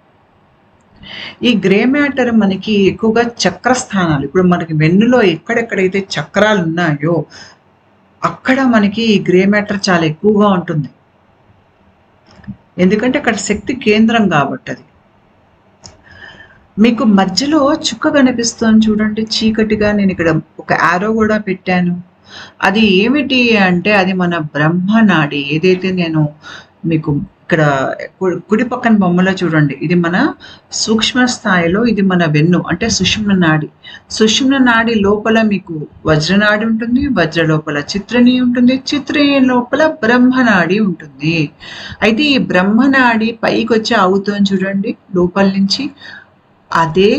ఈ గ్రే మ్యాటర్ మనకి ఎక్కువగా చక్రస్థానాలు, ఇప్పుడు మనకి వెన్నులో ఎక్కడెక్కడైతే చక్రాలు ఉన్నాయో అక్కడ మనకి ఈ గ్రే మ్యాటర్ చాలా ఎక్కువగా ఉంటుంది. ఎందుకంటే అక్కడ శక్తి కేంద్రం కాబట్టి. అది మీకు మధ్యలో చుక్క కనిపిస్తుంది చూడండి చీకటిగా, నేను ఇక్కడ ఒక యారో కూడా పెట్టాను. అది ఏమిటి అంటే అది మన బ్రహ్మనాడి. ఏదైతే నేను మీకు ఇక్కడ కుడి పక్కన బొమ్మలో చూడండి, ఇది మన సూక్ష్మ స్థాయిలో ఇది మన వెన్ను అంటే సుషుమ్న నాడి. సుషుమ్న నాడి లోపల మీకు వజ్రనాడి ఉంటుంది, వజ్ర లోపల చిత్రణి ఉంటుంది, చిత్రణి లోపల బ్రహ్మనాడి ఉంటుంది. అయితే ఈ బ్రహ్మనాడి పైకి వచ్చి అవుతుంది చూడండి లోపల నుంచి, అదే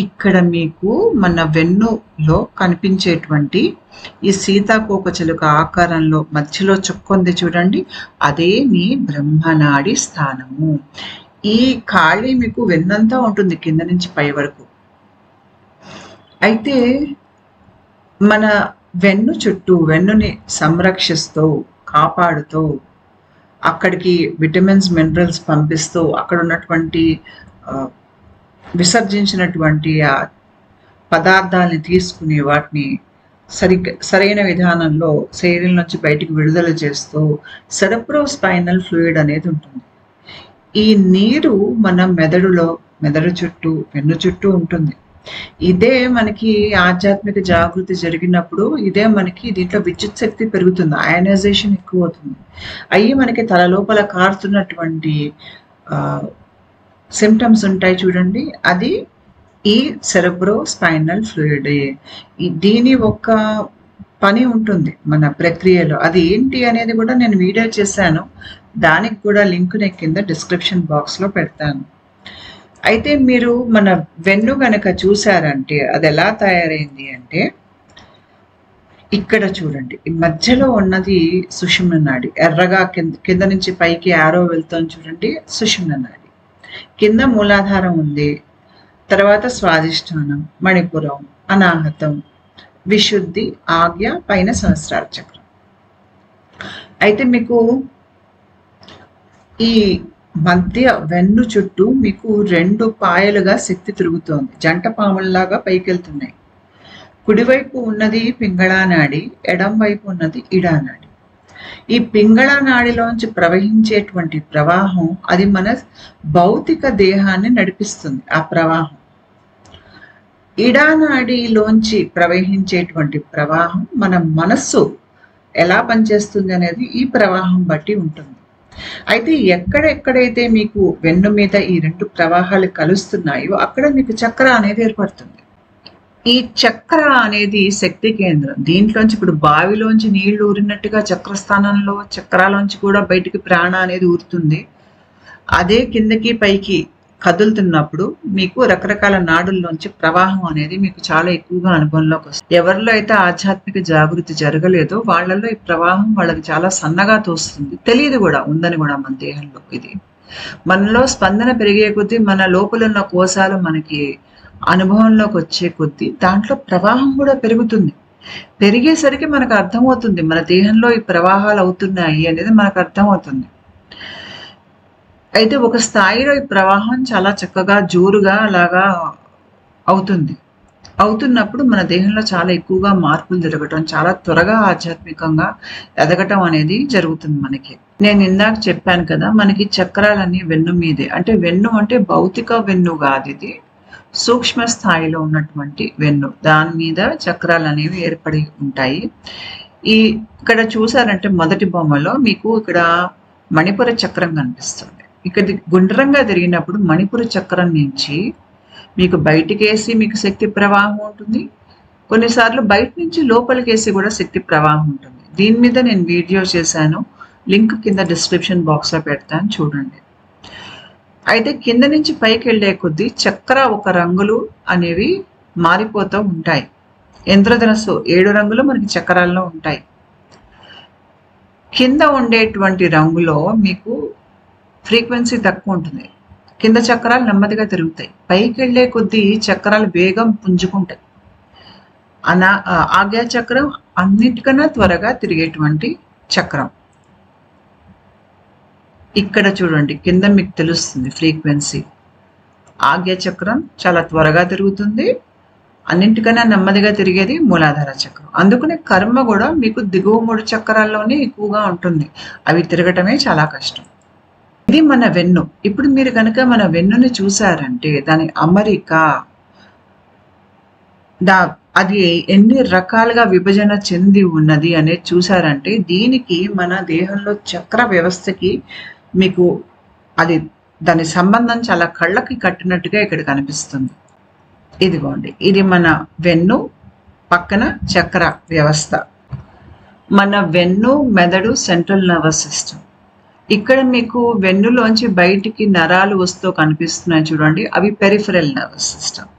ఇక్కడ మీకు మన వెన్నులో కనిపించేటువంటి ఈ సీతాకోక చిలుక ఆకారంలో మధ్యలో చుక్కొంది చూడండి, అదే మీ బ్రహ్మనాడి స్థానము. ఈ ఖాళీ మీకు వెన్నంతా ఉంటుంది కింద నుంచి పై వరకు. అయితే మన వెన్ను చుట్టూ వెన్నుని సంరక్షిస్తూ కాపాడుతూ అక్కడికి విటమిన్స్ మినరల్స్ పంపిస్తూ అక్కడ ఉన్నటువంటి విసర్జించినటువంటి ఆ పదార్థాలని తీసుకుని వాటిని సరైన విధానంలో శరీరం నుంచి బయటికి విడుదల చేస్తూ సెరెబ్రోస్పైనల్ ఫ్లూయిడ్ అనేది ఉంటుంది. ఈ నీరు మన మెదడు చుట్టూ వెన్ను చుట్టూ ఉంటుంది. ఇదే మనకి ఆధ్యాత్మిక జాగృతి జరిగినప్పుడు ఇదే మనకి దీంట్లో విద్యుత్ శక్తి పెరుగుతుంది, అయనైజేషన్ ఎక్కువ అవుతుంది. అయ్యి మనకి తల లోపల కారుతున్నటువంటి సిమ్టమ్స్ ఉంటాయి చూడండి, అది ఈ సెరెబ్రోస్పైనల్ ఫ్లూయిడ్. దీని ఒక పని ఉంటుంది మన ప్రక్రియలో. అది ఏంటి అనేది కూడా నేను వీడియో చేశాను, దానికి కూడా లింక్ నేను కింద డిస్క్రిప్షన్ బాక్స్లో పెడతాను. అయితే మీరు మన వెన్ను కనుక చూసారంటే అది ఎలా తయారైంది అంటే ఇక్కడ చూడండి, ఈ మధ్యలో ఉన్నది సుషుమ్న నాడి. ఎర్రగా కింద నుంచి పైకి యారో వెళ్తాం చూడండి, సుషుమ్న నాడి. కింద మూలాధారం ఉంది, తర్వాత స్వాధిష్టానం, మణిపురం, అనాహతం, విశుద్ధి, ఆజ్ఞ, పైన సహస్రార చక్రం. అయితే మీకు ఈ మధ్య వెన్ను చుట్టూ మీకు 2 పాయలుగా శక్తి తిరుగుతోంది, జంట పాముల్లాగా పైకి వెళ్తున్నాయి. కుడివైపు ఉన్నది పింగళా నాడి, ఎడం వైపు ఉన్నది ఇడా నాడి. ఈ పింగళ నాడిలోంచి ప్రవహించేటువంటి ప్రవాహం అది మన భౌతిక దేహాన్ని నడిపిస్తుంది. ఆ ప్రవాహం ఇడా నాడిలోంచి ప్రవహించేటువంటి ప్రవాహం మన మనస్సు ఎలా పనిచేస్తుంది అనేది ఈ ప్రవాహం బట్టి ఉంటుంది. అయితే ఎక్కడెక్కడైతే మీకు వెన్ను మీద ఈ 2 ప్రవాహాలు కలుస్తున్నాయో అక్కడ మీకు చక్ర అనేది ఏర్పడుతుంది. ఈ చక్ర అనేది శక్తి కేంద్రం. దీంట్లోంచి ఇప్పుడు బావిలోంచి నీళ్లు ఊరినట్టుగా చక్రస్థానంలో చక్రాలోంచి కూడా బయటికి ప్రాణ అనేది ఊరుతుంది. అదే కిందకి పైకి కదులుతున్నప్పుడు మీకు రకరకాల నాడుల్లోంచి ప్రవాహం అనేది మీకు చాలా ఎక్కువగా అనుభవంలోకి వస్తుంది. ఎవరిలో అయితే ఆధ్యాత్మిక జాగృతి జరగలేదో వాళ్ళలో ఈ ప్రవాహం వాళ్ళకి చాలా సన్నగా తోస్తుంది. తెలియదు కూడా ఉందని కూడా మన దేహంలో. ఇది మనలో స్పందన పెరిగే కొద్దీ మన లోపల ఉన్న కోశాలు మనకి అనుభవంలోకి వచ్చే కొద్దీ దాంట్లో ప్రవాహం కూడా పెరుగుతుంది. పెరిగేసరికి మనకు అర్థమవుతుంది మన దేహంలో ఈ ప్రవాహాలు అవుతున్నాయి అనేది మనకు అర్థమవుతుంది. అయితే ఒక స్థాయిలో ఈ ప్రవాహం చాలా చక్కగా జోరుగా అలాగా అవుతున్నప్పుడు మన దేహంలో చాలా ఎక్కువగా మార్పులు జరగటం, చాలా త్వరగా ఆధ్యాత్మికంగా ఎదగటం అనేది జరుగుతుంది మనకి. నేను ఇందాక చెప్పాను కదా, మనకి చక్రాలన్నీ వెన్ను మీదే. అంటే వెన్ను అంటే భౌతిక వెన్ను కాదు, ఇది సూక్ష్మ స్థాయిలో ఉన్నటువంటి వెన్ను. దాని మీద చక్రాలు అనేవి ఏర్పడి ఉంటాయి. ఇక్కడ చూసారంటే మొదటి బొమ్మలో మీకు ఇక్కడ మణిపుర చక్రం కనిపిస్తుంది. ఇక్కడ గుండ్రంగా తిరిగినప్పుడు మణిపుర చక్రం నుంచి మీకు బయటికేసి మీకు శక్తి ప్రవాహం ఉంటుంది. కొన్నిసార్లు బయట నుంచి లోపలికేసి కూడా శక్తి ప్రవాహం ఉంటుంది. దీని మీద నేను వీడియో చేశాను, లింక్ కింద డిస్క్రిప్షన్ బాక్స్లో పెడతాను, చూడండి. అయితే కింద నుంచి పైకి వెళ్ళే కొద్దీ చక్ర ఒక రంగులు అనేవి మారిపోతూ ఉంటాయి. ఇంద్రధనస్సు 7 రంగులు మనకి చక్రాల్లో ఉంటాయి. కింద ఉండేటువంటి రంగులో మీకు ఫ్రీక్వెన్సీ తక్కువ ఉంటుంది. కింద చక్రాలు నెమ్మదిగా తిరుగుతాయి. పైకి వెళ్ళే కొద్దీ చక్రాలు వేగం పుంజుకుంటాయి. ఆజ్ఞా చక్రం అన్నిటికన్నా త్వరగా తిరిగేటువంటి చక్రం. ఇక్కడ చూడండి, కింద మీకు తెలుస్తుంది ఫ్రీక్వెన్సీ. ఆజ్ఞా చక్రం చాలా త్వరగా తిరుగుతుంది. అన్నింటికన్నా నెమ్మదిగా తిరిగేది మూలాధార చక్రం. అందుకనే కర్మ కూడా మీకు దిగువ 3 చక్రాల్లోనే ఎక్కువగా ఉంటుంది. అవి తిరగటమే చాలా కష్టం. ఇది మన వెన్ను. ఇప్పుడు మీరు కనుక మన వెన్నుని చూసారంటే దాని అమరిక, అది ఎన్ని రకాలుగా విభజన చెంది ఉన్నది అనేది చూసారంటే దీనికి మన దేహంలో చక్ర వ్యవస్థకి మీకు దాని సంబంధం చాలా కళ్ళకి కట్టినట్టుగా ఇక్కడ కనిపిస్తుంది. ఇదిగోండి, ఇది మన వెన్ను పక్కన చక్ర వ్యవస్థ. మన వెన్ను, మెదడు, సెంట్రల్ నర్వస్ సిస్టమ్. ఇక్కడ మీకు వెన్నులోంచి బయటికి నరాలు వస్తూ కనిపిస్తున్నాయి చూడండి, అవి పెరిఫెరల్ నర్వస్ సిస్టమ్.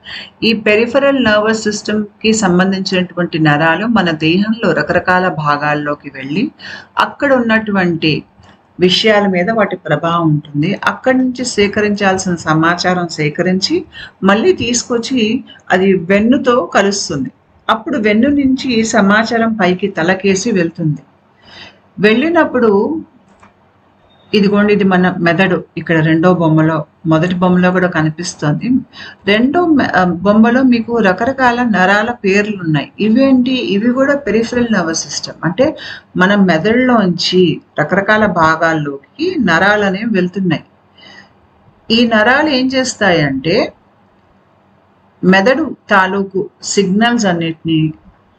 ఈ పెరిఫెరల్ నర్వస్ సిస్టమ్కి సంబంధించినటువంటి నరాలు మన దేహంలో రకరకాల భాగాల్లోకి వెళ్ళి అక్కడ ఉన్నటువంటి విషయాల మీద వాటి ప్రభావం ఉంటుంది. అక్కడి నుంచి సేకరించాల్సిన సమాచారం సేకరించి మళ్ళీ తీసుకొచ్చి అది వెన్నుతో కలుస్తుంది. అప్పుడు వెన్ను నుంచి సమాచారం పైకి తలకేసి వెళ్తుంది. వెళ్ళినప్పుడు ఇదిగోండి, ఇది మన మెదడు. ఇక్కడ రెండో బొమ్మలో, మొదటి బొమ్మలో కూడా కనిపిస్తుంది. రెండో బొమ్మలో మీకు రకరకాల నరాల పేర్లు ఉన్నాయి. ఇవేంటి? ఇవి కూడా పెరిఫెరల్ నర్వస్ సిస్టమ్. అంటే మన మెదడులోంచి రకరకాల భాగాల్లోకి నరాలు అనేవి వెళ్తున్నాయి. ఈ నరాలు ఏం చేస్తాయంటే మెదడు తాలూకు సిగ్నల్స్ అన్నిటినీ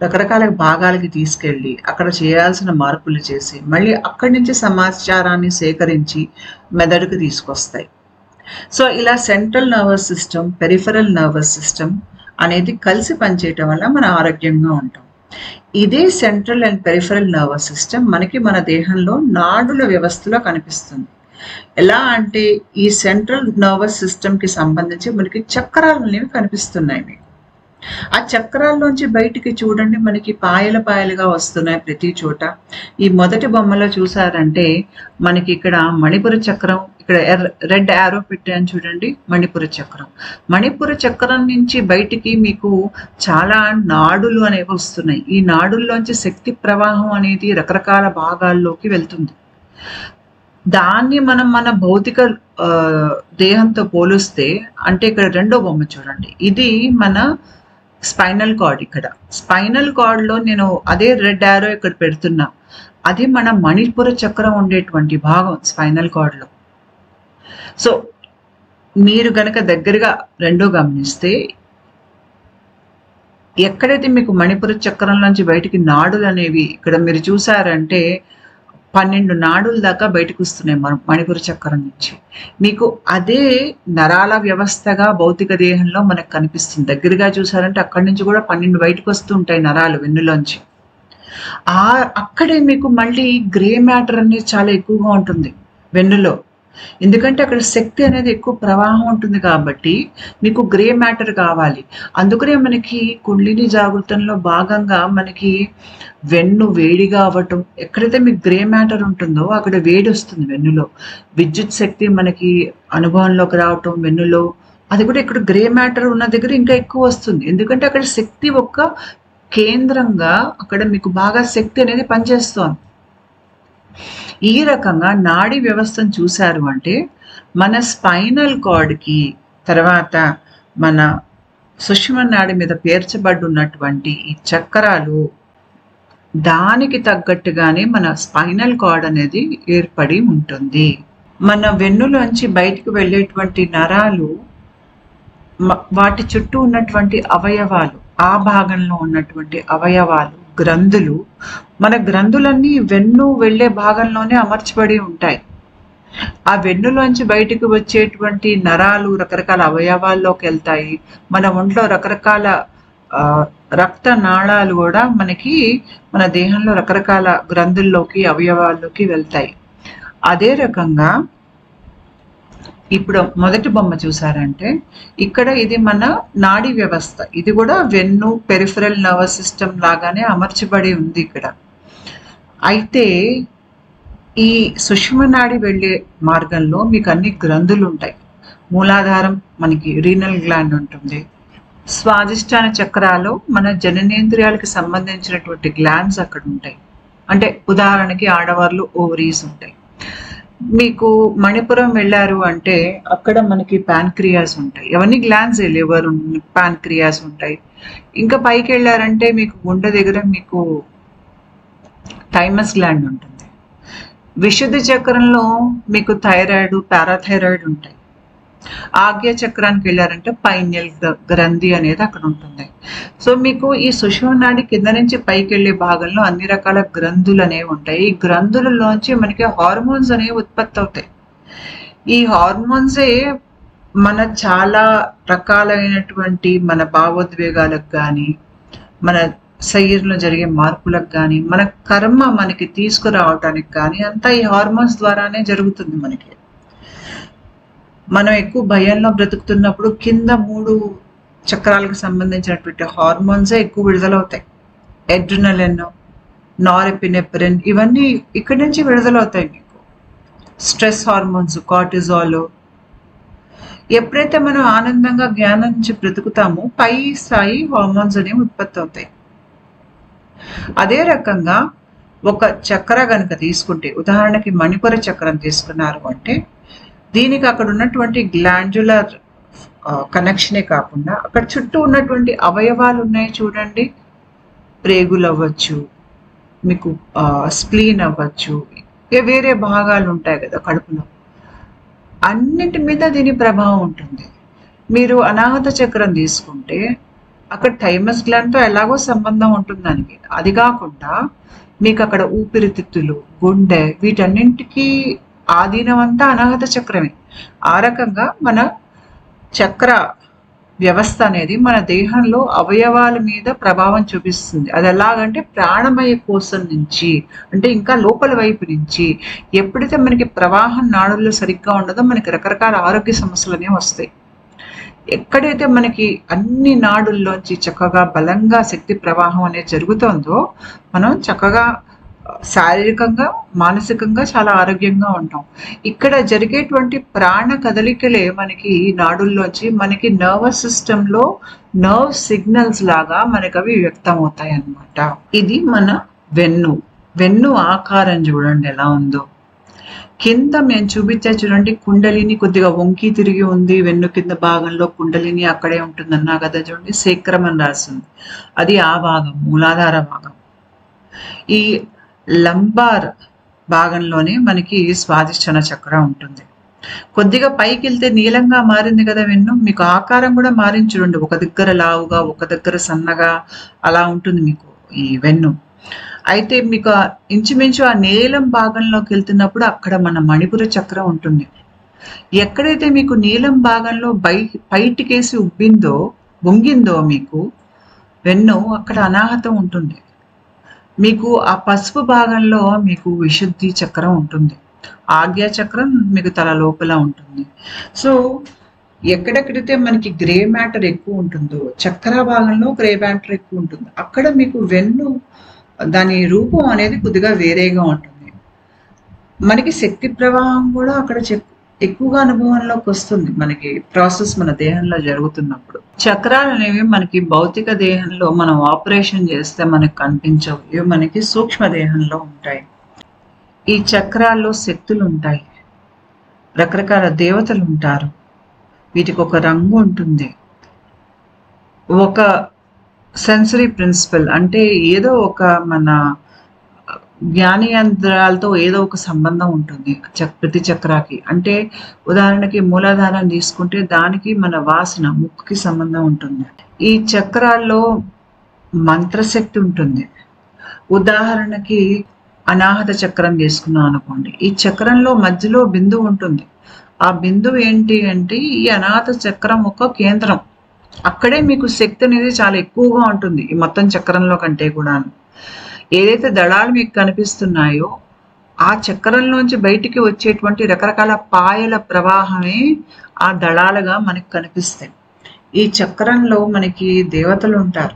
రకరకాల భాగాలకి తీసుకెళ్ళి అక్కడ చేయాల్సిన మార్పులు చేసి మళ్ళీ అక్కడి నుంచి సమాచారాన్ని సేకరించి మెదడుకు తీసుకొస్తాయి. సో ఇలా central nervous system, peripheral nervous system అనేది కలిసి పనిచేయటం వల్ల మనం ఆరోగ్యంగా ఉంటాం. ఇదే central and peripheral nervous system మనకి మన దేహంలో నాడుల వ్యవస్థలో కనిపిస్తుంది. ఎలా అంటే ఈ సెంట్రల్ నర్వస్ సిస్టమ్కి సంబంధించి మనకి చక్రాలు అనేవి కనిపిస్తున్నాయి. మీకు ఆ చక్రాల్లోంచి బయటికి చూడండి, మనకి పాయలు పాయలుగా వస్తున్నాయి ప్రతి చోట. ఈ మొదటి బొమ్మలో చూసారంటే మనకి ఇక్కడ మణిపుర చక్రం, ఇక్కడ రెడ్ యారో పెట్టాను చూడండి, మణిపుర చక్రం. మణిపుర చక్రం నుంచి బయటికి మీకు చాలా నాడులు అనేవి వస్తున్నాయి. ఈ నాడుల్లోంచి శక్తి ప్రవాహం అనేది రకరకాల భాగాల్లోకి వెళ్తుంది. దాన్ని మనం మన భౌతిక దేహంతో పోలిస్తే, అంటే ఇక్కడ రెండో బొమ్మ చూడండి, ఇది మన స్పైనల్ కార్డ్. ఇక్కడ స్పైనల్ కార్డ్లో నేను అదే రెడ్ యారో ఇక్కడ పెడుతున్నా, అది మన మణిపుర చక్రం ఉండేటువంటి భాగం స్పైనల్ కార్డ్లో. సో మీరు గనక దగ్గరగా రెండో గమనిస్తే ఎక్కడైతే మీకు మణిపుర చక్రం నుంచి బయటికి నాడులు అనేవి ఇక్కడ మీరు చూసారంటే 12 నాడుల దాకా బయటకు వస్తున్నాయి మణిపుర చక్రం నుంచి. మీకు అదే నరాల వ్యవస్థగా భౌతిక దేహంలో మనకు కనిపిస్తుంది. దగ్గరగా చూసారంటే అక్కడి నుంచి కూడా 12 బయటకు వస్తూ ఉంటాయి నరాలు వెన్నులోంచి. అక్కడే మీకు మళ్ళీ గ్రే మ్యాటర్ అనేది చాలా ఎక్కువగా ఉంటుంది వెన్నులో. ఎందుకంటే అక్కడ శక్తి అనేది ఎక్కువ ప్రవాహం ఉంటుంది కాబట్టి మీకు గ్రే మ్యాటర్ కావాలి. అందుకనే మనకి కుండలిని జాగృతంలో భాగంగా మనకి వెన్ను వేడిగా అవ్వటం, ఎక్కడైతే మీకు గ్రే మ్యాటర్ ఉంటుందో అక్కడ వేడి వస్తుంది వెన్నులో. విద్యుత్ శక్తి మనకి అనుభవంలోకి రావటం వెన్నులో, అది కూడా ఇక్కడ గ్రే మ్యాటర్ ఉన్న దగ్గర ఇంకా ఎక్కువ వస్తుంది. ఎందుకంటే అక్కడ శక్తి ఒక్క కేంద్రంగా అక్కడ మీకు బాగా శక్తి అనేది పనిచేస్తోంది. ఈ రకంగా నాడీ వ్యవస్థను చూశారు అంటే మన స్పైనల్ కార్డ్కి, తర్వాత మన సుషుమ్న నాడి మీద పేర్చబడి ఉన్నటువంటి ఈ చక్రాలు దానికి తగ్గట్టుగానే మన స్పైనల్ కార్డ్ అనేది ఏర్పడి ఉంటుంది. మన వెన్నులోంచి బయటికి వెళ్ళేటువంటి నరాలు, వాటి చుట్టూ ఉన్నటువంటి అవయవాలు, ఆ భాగంలో ఉన్నటువంటి అవయవాలు, గ్రంథులు, మన గ్రంథులన్నీ వెన్ను వెళ్ళే భాగంలోనే అమర్చబడి ఉంటాయి. ఆ వెన్నులోంచి బయటకు వచ్చేటువంటి నరాలు రకరకాల అవయవాల్లోకి వెళ్తాయి. మన ఒంట్లో రకరకాల రక్త నాళాలు కూడా మనకి మన దేహంలో రకరకాల గ్రంథుల్లోకి అవయవాల్లోకి వెళ్తాయి. అదే రకంగా ఇప్పుడు మొదటి బొమ్మ చూసారంటే ఇక్కడ ఇది మన నాడీ వ్యవస్థ. ఇది కూడా వెన్ను పెరిఫరల్ నర్వస్ సిస్టమ్ లాగానే అమర్చబడి ఉంది ఇక్కడ. అయితే ఈ సుషుమ్న నాడి వెళ్ళే మార్గంలో మీకు అన్ని గ్రంథులు ఉంటాయి. మూలాధారం మనకి రీనల్ గ్లాండ్ ఉంటుంది. స్వాదిష్టాన చక్రాలు మన జననేంద్రియాలకు సంబంధించినటువంటి గ్లాండ్స్ అక్కడ ఉంటాయి. అంటే ఉదాహరణకి ఆడవాళ్ళు ఓవరీస్ ఉంటాయి. మీకు మణిపురం వెళ్ళారు అంటే అక్కడ మనకి ప్యాన్క్రియాస్ ఉంటాయి. అవన్నీ గ్లాండ్స్, లివర్, ప్యాన్క్రియాస్ ఉంటాయి. ఇంకా పైకి వెళ్ళారంటే మీకు గుండె దగ్గర మీకు థైమస్ గ్లాండ్ ఉంటుంది. విశుద్ధ చక్రంలో మీకు థైరాయిడ్, పారాథైరాయిడ్ ఉంటాయి. ఆగ్య చక్రానికి వెళ్ళారంటే పైనియల్ గ్రంథి అనేది అక్కడ ఉంటుంది. సో మీకు ఈ సుషుమ్న నాడి కింద నుంచి పైకి వెళ్ళే భాగంలో అన్ని రకాల గ్రంథులు అనేవి ఉంటాయి. ఈ గ్రంథులలోంచి మనకి హార్మోన్స్ అనేవి ఉత్పత్తి అవుతాయి. ఈ హార్మోన్సే మన చాలా రకాలైనటువంటి మన భావోద్వేగాలకు కానీ, మన శరీరంలో జరిగే మార్పులకు కానీ, మన కర్మ మనకి తీసుకురావటానికి కానీ అంతా ఈ హార్మోన్స్ ద్వారానే జరుగుతుంది. మనకి మనం ఎక్కువ భయంలో బ్రతుకుతున్నప్పుడు కింద 3 చక్రాలకు సంబంధించినటువంటి హార్మోన్సే ఎక్కువ విడుదలవుతాయి. ఎడ్రినలిన్, నారెపినెఫ్రిన్, ఇవన్నీ ఇక్కడి నుంచి విడుదలవుతాయి. మీకు స్ట్రెస్ హార్మోన్స్, కార్టిజాల్. ఎప్పుడైతే మనం ఆనందంగా జ్ఞానం నుంచి బ్రతుకుతామో పై స్థాయి హార్మోన్స్ అనేవి ఉత్పత్తి అవుతాయి. అదే రకంగా ఒక చక్ర కనుక తీసుకుంటే, ఉదాహరణకి మణిపుర చక్రం తీసుకున్నారు అంటే దీనికి అక్కడ ఉన్నటువంటి గ్లాండ్యులర్ కనెక్షనే కాకుండా అక్కడ చుట్టూ ఉన్నటువంటి అవయవాలు ఉన్నాయి చూడండి. ప్రేగులు అవ్వచ్చు, మీకు స్ప్లీన్ అవ్వచ్చు, వేరే భాగాలు ఉంటాయి కదా కడుపులో, అన్నిటి మీద దీని ప్రభావం ఉంటుంది. మీరు అనాహత చక్రం తీసుకుంటే అక్కడ థైమస్ గ్లాండ్తో ఎలాగో సంబంధం ఉంటుంది దానికి. అది కాకుండా మీకు అక్కడ ఊపిరితిత్తులు, గుండె, వీటన్నింటికి ఆధీనం అంతా అనాహత చక్రమే. ఆ రకంగా మన చక్ర వ్యవస్థ అనేది మన దేహంలో అవయవాల మీద ప్రభావం చూపిస్తుంది. అది ఎలాగంటే ప్రాణమయ కోశం నుంచి, అంటే ఇంకా లోపల వైపు నుంచి ఎప్పుడైతే మనకి ప్రవాహం నాడుల్లో సరిగ్గా ఉండదో మనకి రకరకాల ఆరోగ్య సమస్యలు అనేవి వస్తాయి. ఎక్కడైతే మనకి అన్ని నాడుల్లోంచి చక్కగా బలంగా శక్తి ప్రవాహం అనేది జరుగుతుందో మనం చక్కగా శారీరకంగా, మానసికంగా చాలా ఆరోగ్యంగా ఉంటాం. ఇక్కడ జరిగేటువంటి ప్రాణ కదలికలే మనకి నాడుల్లోంచి మనకి నర్వస్ సిస్టంలో నర్వ్ సిగ్నల్స్ లాగా మనకు అవి వ్యక్తం అవుతాయి అన్నమాట. ఇది మన వెన్ను ఆకారం చూడండి ఎలా ఉందో. కింద మేము చూపించా చూడండి, కుండలిని కొద్దిగా వంకి తిరిగి ఉంది. వెన్ను కింద భాగంలో కుండలిని అక్కడే ఉంటుందన్నా కదా, చూడండి శేఖరం అని రాస్తుంది. అది ఆ భాగం, మూలాధార భాగం. ఈ లంబార్ భాగంలోనే మనకి స్వాదిష్టాన చక్రం ఉంటుంది. కొద్దిగా పైకి వెళ్తే నీలంగా మారింది కదా వెన్ను. మీకు ఆకారం కూడా మారింది చూడండి, ఒక దగ్గర లావుగా, ఒక దగ్గర సన్నగా అలా ఉంటుంది మీకు ఈ వెన్ను. అయితే మీకు ఇంచుమించు ఆ నీలం భాగంలోకి వెళ్తున్నప్పుడు అక్కడ మన మణిపుర చక్రం ఉంటుంది. ఎక్కడైతే మీకు నీలం భాగంలో బయటికేసి వంగిందో మీకు వెన్ను, అక్కడ అనాహతం ఉంటుంది. మీకు ఆ పసుపు భాగంలో మీకు విశుద్ధి చక్రం ఉంటుంది. ఆజ్ఞా చక్రం మీకు తల లోపల ఉంటుంది. సో ఎక్కడెక్కడైతే మనకి గ్రే మ్యాటర్ ఎక్కువ ఉంటుందో, చక్ర భాగంలో గ్రే మ్యాటర్ ఎక్కువ ఉంటుంది, అక్కడ మీకు వెన్ను దాని రూపం అనేది కొద్దిగా వేరేగా ఉంటుంది. మనకి శక్తి ప్రవాహం కూడా అక్కడ ఎక్కువగా అనుభవంలోకి వస్తుంది. మనకి ప్రాసెస్ మన దేహంలో జరుగుతున్నప్పుడు చక్రాలు అనేవి మనకి భౌతిక దేహంలో మనం ఆపరేషన్ చేస్తే మనకు కనిపించవు. ఇవి మనకి సూక్ష్మ దేహంలో ఉంటాయి. ఈ చక్రాల్లో శక్తులు ఉంటాయి, రకరకాల దేవతలు ఉంటారు. వీటికి ఒక రంగు ఉంటుంది, ఒక సెన్సరీ ప్రిన్సిపల్, అంటే ఏదో ఒక మన జ్ఞానేంద్రాలతో ఏదో ఒక సంబంధం ఉంటుంది ప్రతి చక్రాకి. అంటే ఉదాహరణకి మూలాధారం తీసుకుంటే దానికి మన వాసన ముక్కుకి సంబంధం ఉంటుంది. ఈ చక్రాల్లో మంత్రశక్తి ఉంటుంది. ఉదాహరణకి అనాహత చక్రం తీసుకున్నాం అనుకోండి, ఈ చక్రంలో మధ్యలో బిందువు ఉంటుంది. ఆ బిందువు ఏంటి అంటే ఈ అనాహత చక్రం ఒక కేంద్రం. అక్కడే మీకు శక్తి అనేది చాలా ఎక్కువగా ఉంటుంది ఈ మొత్తం చక్రంలో కంటే కూడా. ఏదైతే దళాలు మీకు కనిపిస్తున్నాయో ఆ చక్రంలోంచి బయటికి వచ్చేటువంటి రకరకాల పాయల ప్రవాహమే ఆ దళాలుగా మనకి కనిపిస్తాయి. ఈ చక్రంలో మనకి దేవతలు ఉంటారు.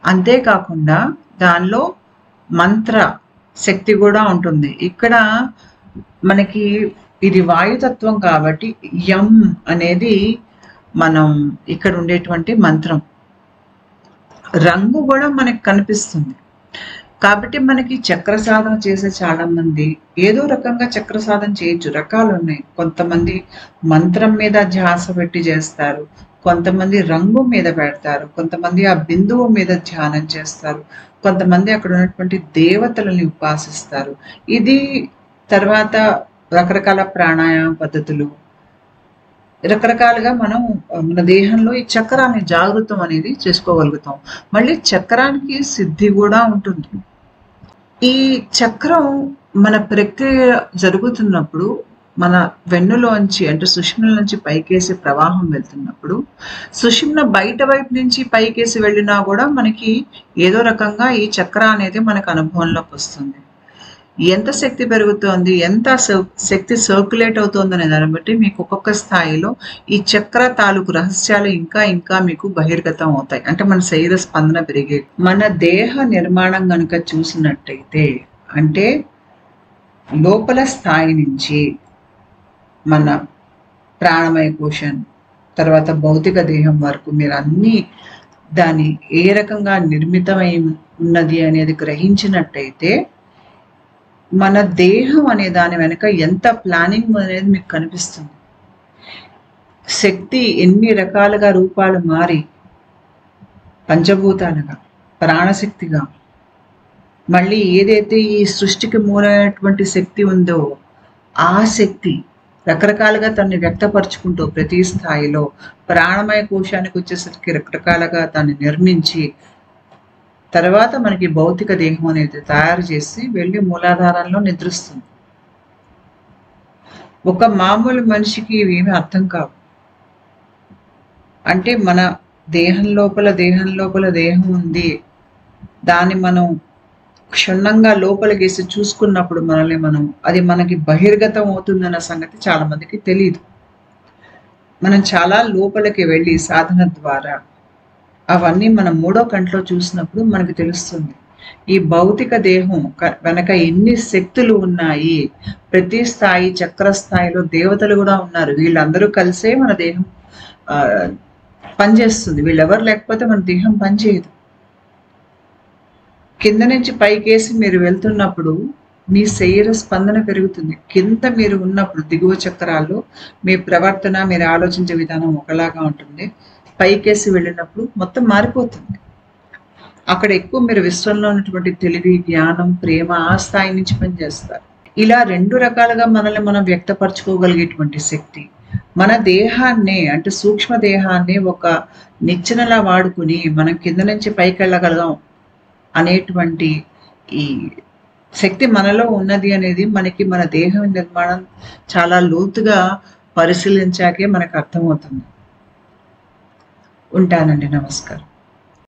అంతేకాకుండా దానిలో మంత్ర శక్తి కూడా ఉంటుంది. ఇక్కడ మనకి ఇది వాయుతత్వం కాబట్టి యం అనేది మనం ఇక్కడ ఉండేటువంటి మంత్రం. రంగు కూడా మనకి కనిపిస్తుంది. కాబట్టి మనకి చక్ర సాధన చేసే చాలా మంది ఏదో రకంగా చక్ర సాధన చేయొచ్చు. రకాలు ఉన్నాయి. కొంతమంది మంత్రం మీద ధ్యాస పెట్టి చేస్తారు, కొంతమంది రంగు మీద పెడతారు, కొంతమంది ఆ బిందువు మీద ధ్యానం చేస్తారు, కొంతమంది అక్కడ ఉన్నటువంటి దేవతలని ఉపాసిస్తారు. ఇది తర్వాత రకరకాల ప్రాణాయామ పద్ధతులు, రకరకాలుగా మనం మన దేహంలో ఈ చక్రాన్ని జాగృతం అనేది చేసుకోగలుగుతాం. మళ్ళీ చక్రానికి సిద్ధి కూడా ఉంటుంది. ఈ చక్రం మన ప్రక్రియ జరుగుతున్నప్పుడు మన వెన్నులోంచి అంటే సుషుమ్న నుంచి పైకేసి ప్రవాహం వెళ్తున్నప్పుడు సుషుమ్న బయట వైపు నుంచి పైకేసి వెళ్ళినా కూడా మనకి ఏదో రకంగా ఈ చక్ర అనేది మనకు అనుభవంలోకి వస్తుంది. ఎంత శక్తి పెరుగుతోంది, ఎంత శక్తి సర్క్యులేట్ అవుతుంది అనే దాన్ని బట్టి మీకు ఒక్కొక్క స్థాయిలో ఈ చక్ర తాలూకు రహస్యాలు ఇంకా ఇంకా మీకు బహిర్గతం అవుతాయి. అంటే మన శరీర స్పందన పెరిగే మన దేహ నిర్మాణం కనుక చూసినట్టయితే, అంటే లోపల స్థాయి నుంచి మన ప్రాణమయ కోశం తర్వాత భౌతిక దేహం వరకు మీరు అన్ని దాన్ని ఏ రకంగా నిర్మితమై ఉన్నది అనేది గ్రహించినట్టయితే మన దేహం అనే దాని వెనక ఎంత ప్లానింగ్ అనేది మీకు కనిపిస్తుంది. శక్తి ఎన్ని రకాలుగా రూపాలు మారి పంచభూతాలుగా, ప్రాణశక్తిగా, మళ్ళీ ఏదైతే ఈ సృష్టికి మూలమైనటువంటి శక్తి ఉందో ఆ శక్తి రకరకాలుగా తనని వ్యక్తపరుచుకుంటూ ప్రతి స్థాయిలో ప్రాణమయ కోశానికి వచ్చేసరికి రకరకాలుగా దాన్ని నిర్మించి తర్వాత మనకి భౌతిక దేహం అనేది తయారు చేసి వెళ్ళి మూలాధారంలో నిద్రిస్తుంది. ఒక మామూలు మనిషికి ఇవేమీ అర్థం కావు. అంటే మన దేహం లోపల దేహం ఉంది, దాన్ని మనం క్షుణ్ణంగా లోపలికేసి చూసుకున్నప్పుడు మనల్ని అది మనకి బహిర్గతం అవుతుందన్న సంగతి చాలా మందికి తెలియదు. మనం చాలా లోపలికి వెళ్ళి సాధన ద్వారా అవన్నీ మనం మూడో కంట్లో చూసినప్పుడు మనకు తెలుస్తుంది. ఈ భౌతిక దేహం వెనక ఎన్ని శక్తులు ఉన్నాయి. ప్రతి స్థాయి చక్ర స్థాయిలో దేవతలు కూడా ఉన్నారు. వీళ్ళందరూ కలిసే మన దేహం పనిచేస్తుంది. వీళ్ళెవరు లేకపోతే మన దేహం పనిచేయదు. కింద నుంచి పైకేసి మీరు వెళ్తున్నప్పుడు మీ శరీర స్పందన పెరుగుతుంది. కింద మీరు ఉన్నప్పుడు దిగువ చక్రాల్లో మీ ప్రవర్తన, మీరు ఆలోచించే విధానం ఒకలాగా ఉంటుంది. పైకేసి వెళ్ళినప్పుడు మొత్తం మారిపోతుంది. అక్కడ ఎక్కువ మీరు విశ్వంలో ఉన్నటువంటి తెలివి, జ్ఞానం, ప్రేమ ఆ స్థాయి నుంచి పనిచేస్తారు. ఇలా రెండు రకాలుగా మనల్ని మనం వ్యక్తపరచుకోగలిగేటువంటి శక్తి మన దేహాన్ని అంటే సూక్ష్మ దేహాన్ని ఒక నిచ్చెనలా వాడుకుని మనం కింద నుంచి పైకి వెళ్ళగలగాం. అనేటువంటి ఈ శక్తి మనలో ఉన్నది అనేది మనకి మన దేహం నిర్మాణం చాలా లోతుగా పరిశీలించాకే మనకు అర్థమవుతుంది. ఉంటానండి. నమస్కారం.